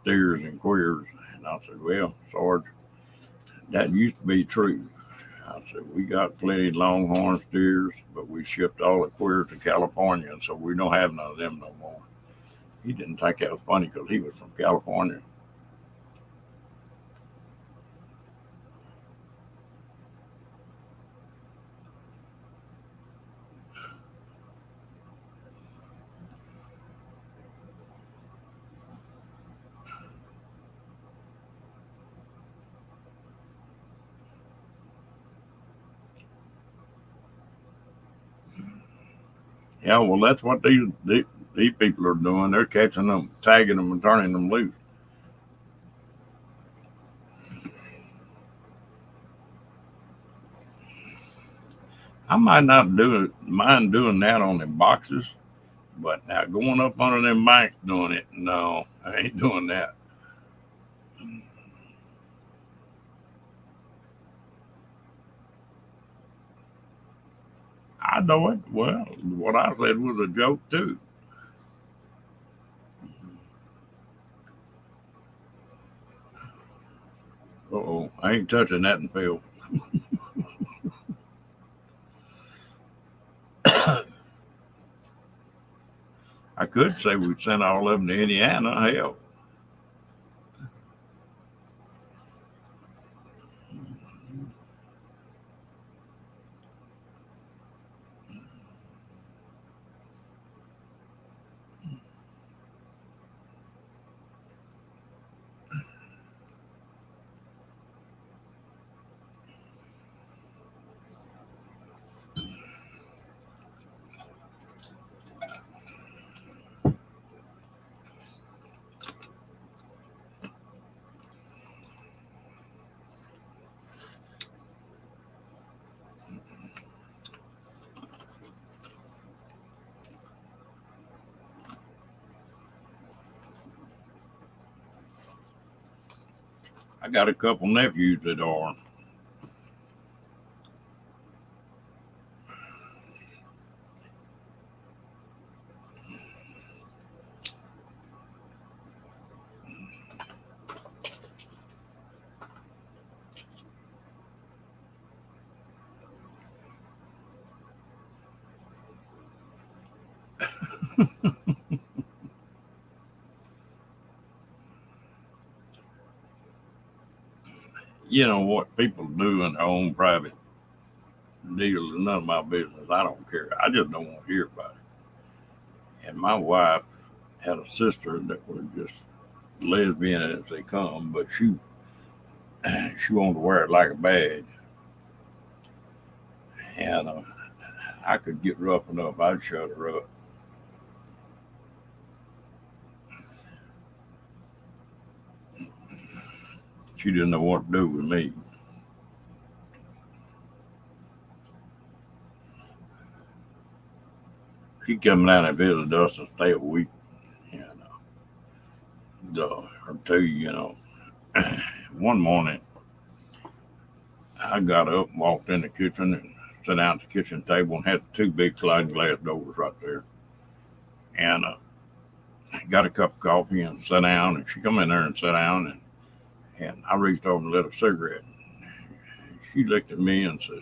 steers and queers. And I said, well, Sarge, that used to be true. I said, we got plenty of longhorn steers, but we shipped all the queers to California, so we don't have none of them no more. He didn't think that was funny because he was from California. Yeah, well, that's what these people are doing. They're catching them, tagging them, and turning them loose. I might not mind doing that on them boxes, but now going up under them banks doing it, no, I ain't doing that. I know it. Well, what I said was a joke too. Oh, I ain't touching that and Phil. I could say we sent all of them to Indiana. Hell, I got a couple nephews that are. You know what people do in their own private deals is none of my business. I don't care. I just don't want to hear about it. And my wife had a sister that was just lesbian as they come, but she wanted to wear it like a badge. And I could get rough enough, I'd shut her up. She didn't know what to do with me. She come down and visit us and stay a week, and or two, you know. One morning, I got up and walked in the kitchen and sat down at the kitchen table and had two big sliding glass doors right there. And got a cup of coffee and sat down. And she come in there and sat down, and I reached over and lit a cigarette. She looked at me and says,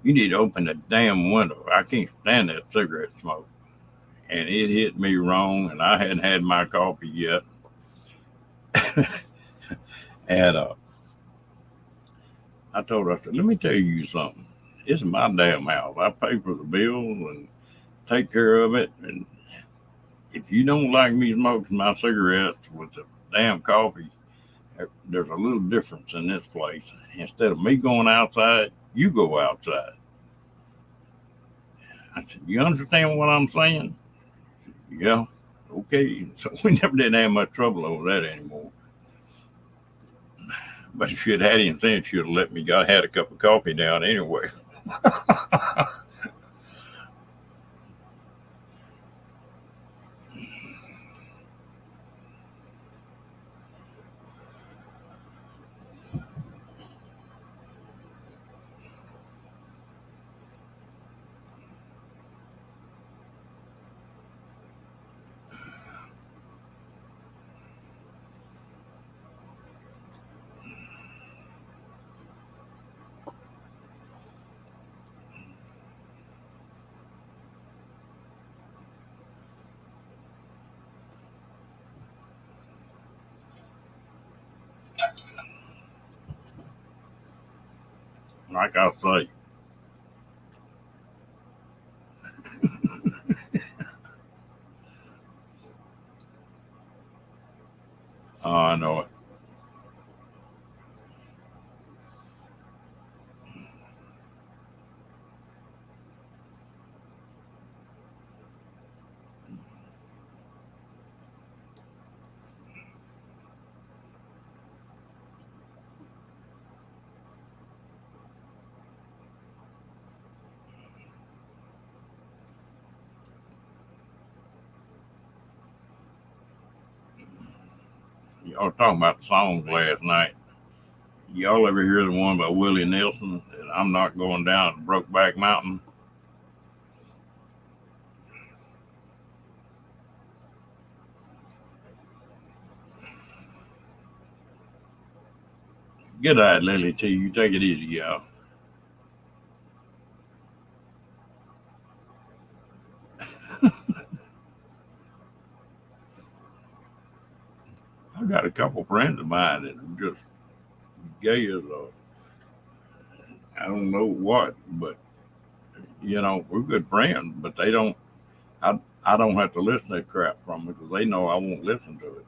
"You need to open the damn window. I can't stand that cigarette smoke." And it hit me wrong, and I hadn't had my coffee yet. And I told her, I said, "Let me tell you something. It's my damn house. I pay for the bills and take care of it. And if you don't like me smoking my cigarettes with the damn coffee, there's a little difference in this place. Instead of me going outside, you go outside." I said, "You understand what I'm saying?" She said, "Yeah, okay." So we never did have much trouble over that anymore. But if she had had him then, she'd have let me had a cup of coffee down anyway. Like I say, oh, I know it. Y'all were talking about the songs last night. Y'all ever hear the one by Willie Nelson that "I'm not going down Brokeback Mountain"? Good night, Lily T. You take it easy, y'all. got a couple friends of mine that are just gay as I don't know what, but we're good friends. But they don't. I don't have to listen to that crap from them because they know I won't listen to it.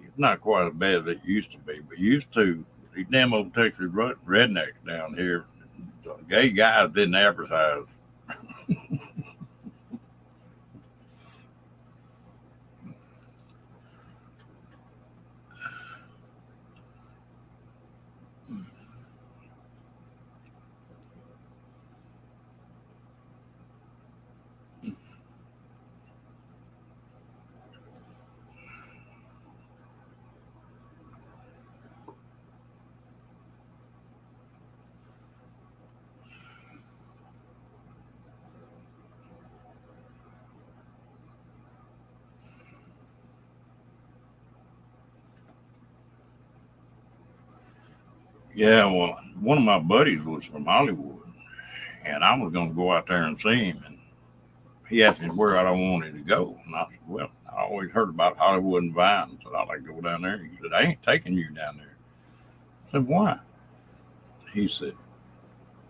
It's not quite as bad as it used to be, but used to these damn old Texas rednecks down here. The gay guys didn't advertise. Yeah, well, one of my buddies was from Hollywood, and I was going to go out there and see him, and he asked me where I wanted to go, and I said, "Well, I always heard about Hollywood and Vine, so I'd like to go down there." He said, "I ain't taking you down there." I said, "Why?" He said,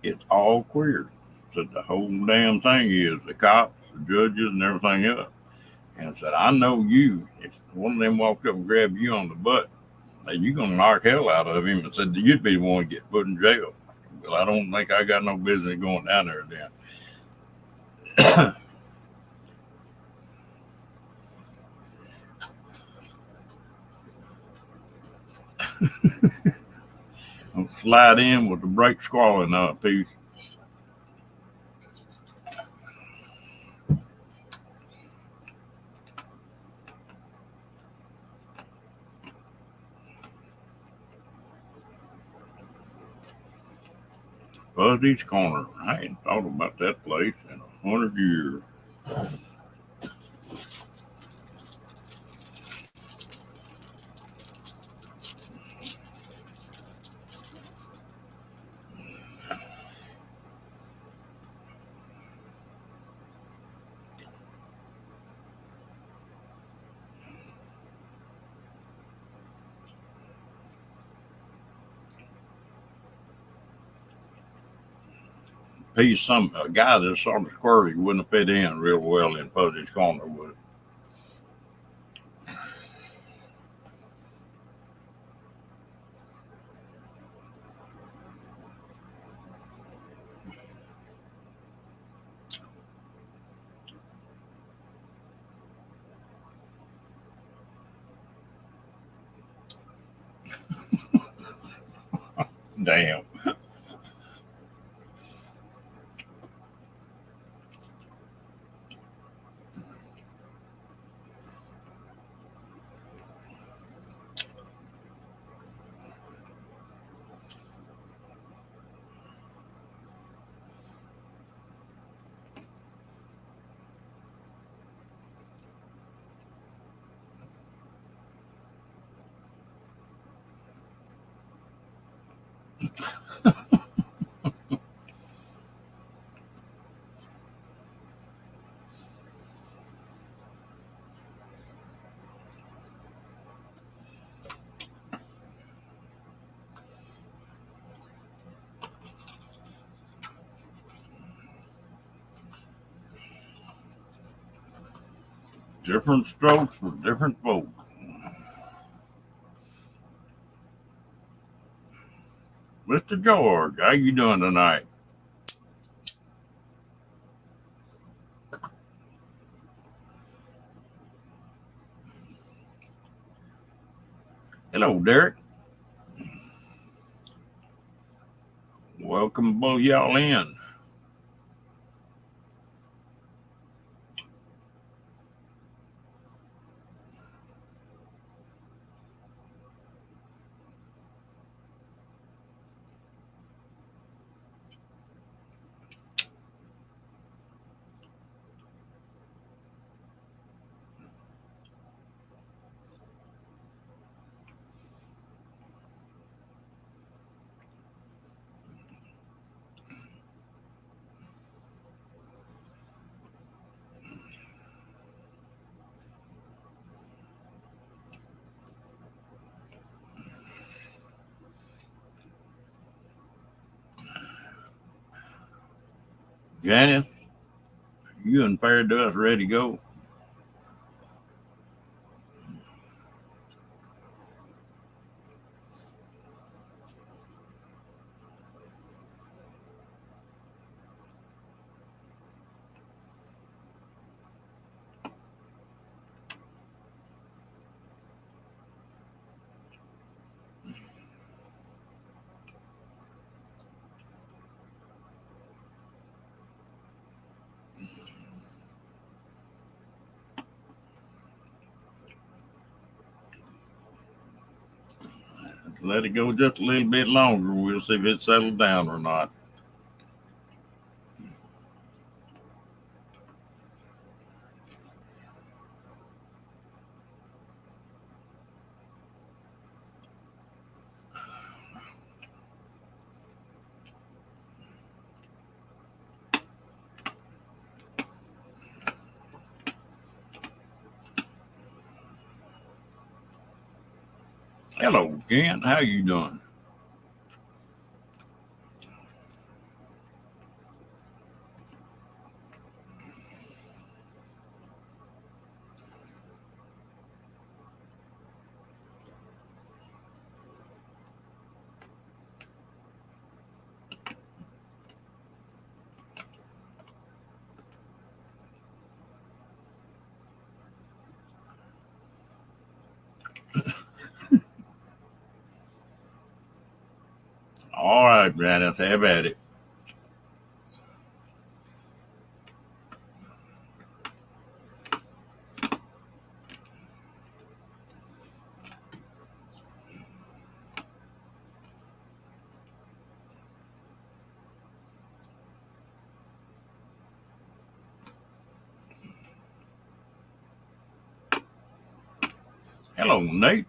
"It's all queer." I said, "The whole damn thing is the cops, the judges, and everything else." And I said, "I know you. If one of them walked up and grabbed you on the butt, you're going to knock hell out of him." And said, "You'd be the one to get put in jail." Well, I don't think I got no business going down there then. I'll slide in with the brake squalling up piece. Fuzzy's Corner. I ain't thought about that place in 100 years. A guy that's sort of squirty wouldn't have fit in real well in Fuzzy's Corner, would it? Damn. Different strokes for different folks. Mr. George, how you doing tonight? Hello, Derek. Welcome welcome both y'all in. Janice, you and Paradise ready to go? Let it go just a little bit longer. We'll see if it settles down or not. Hello, Kent. How you doing? All right, Janice, have at it. Hello, Nate.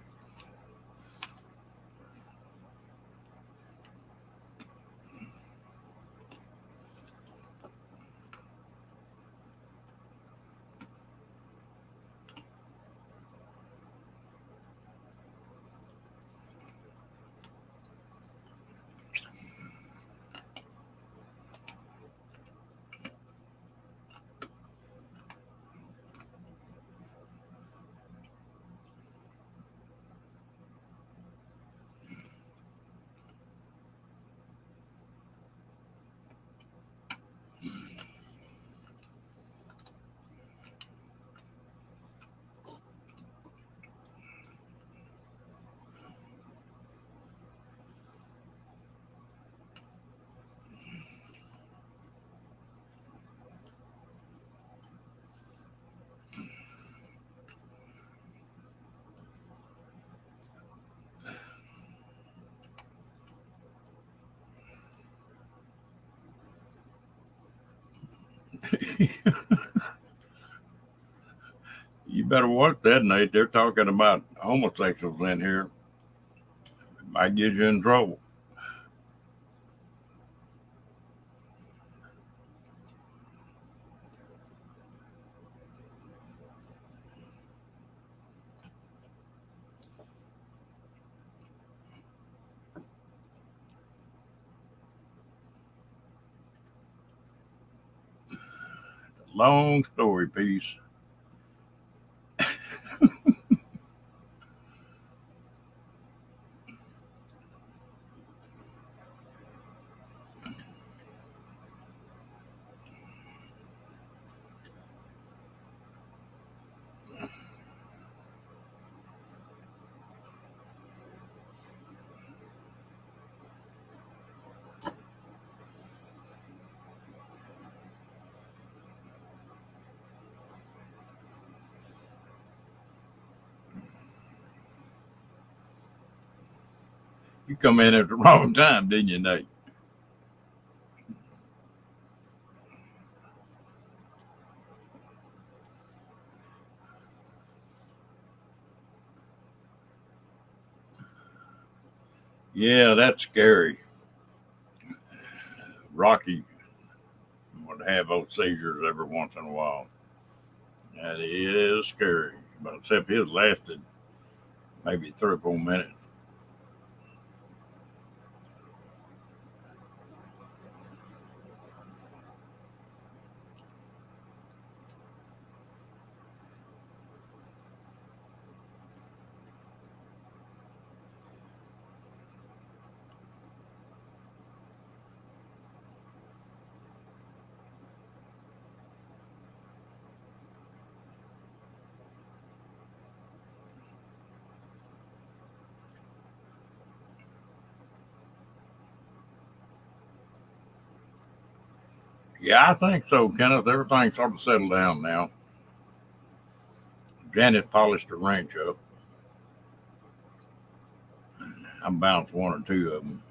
You better watch that, Nate. They're talking about homosexuals in here. It might get you in trouble. Long story piece. You come in at the wrong time, didn't you, Nate? Yeah, that's scary. Rocky would have those seizures every once in a while. That is scary. But except his lasted maybe 3 or 4 minutes. Yeah, I think so, Kenneth. Everything's sort of settled down now. Janet polished her ranch up. I bounced one or two of them.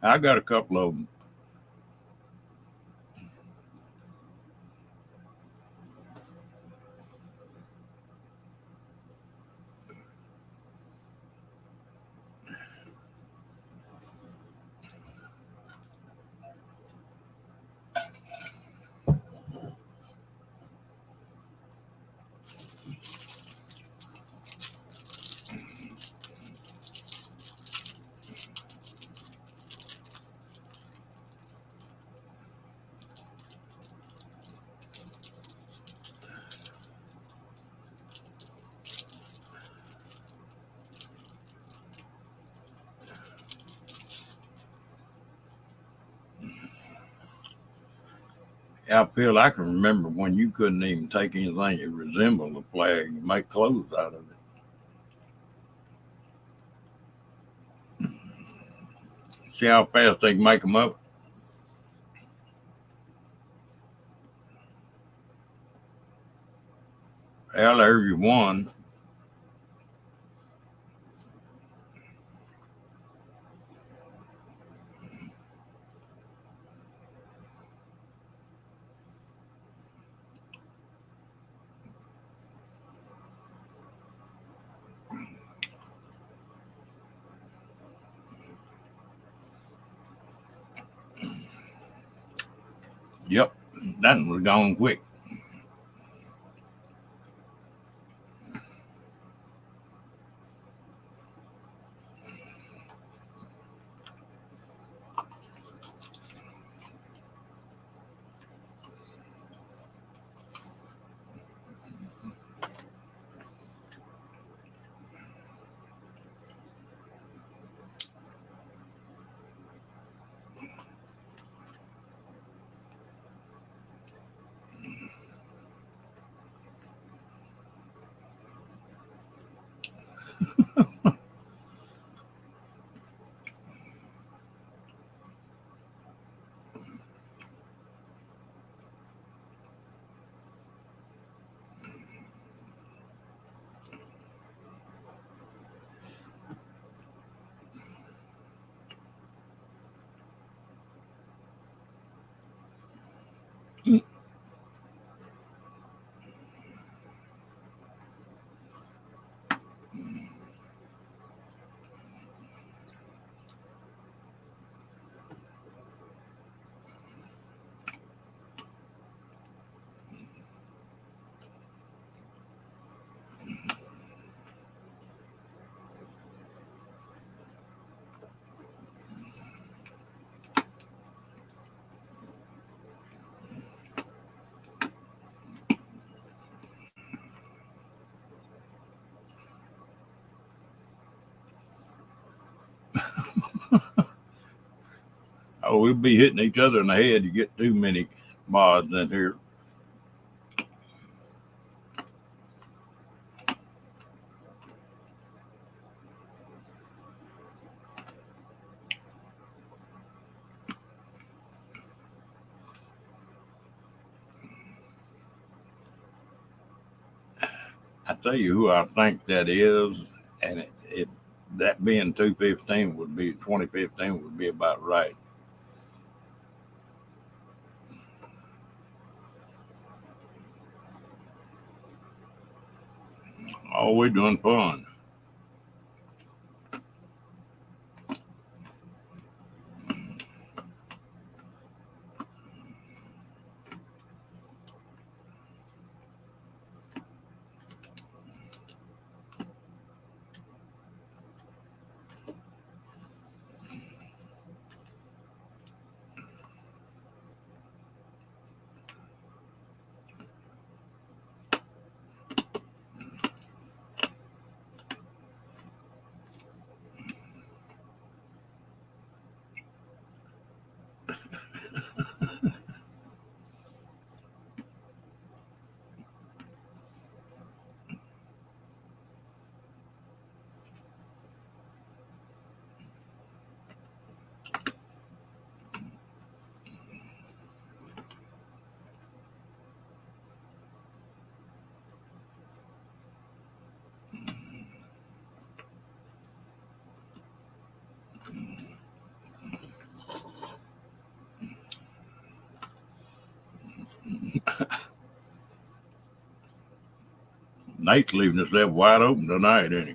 I got a couple of them. I feel I can remember when you couldn't even take anything that resembled a flag and make clothes out of it. See how fast they can make them up? Well, there's your one. Yep, that one was gone quick. Oh, we'll be hitting each other in the head. You get too many mods in here. I tell you who I think that is, and it that being 215 would be 2015 would be about right. Oh, we're doing fun. Nate's leaving us that wide open tonight, ain't he?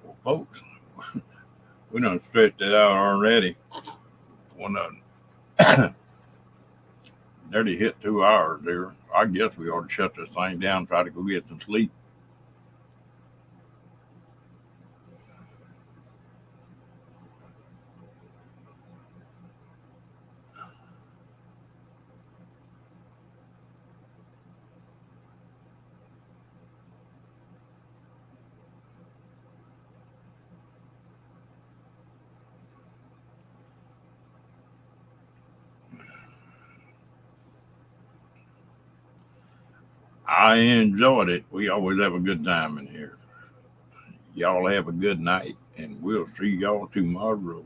Well, folks, we done stretched it out already. One of nearly hit 2 hours there. I guess we ought to shut this thing down and try to go get some sleep. I enjoyed it. We always have a good time in here. Y'all have a good night, and we'll see y'all tomorrow.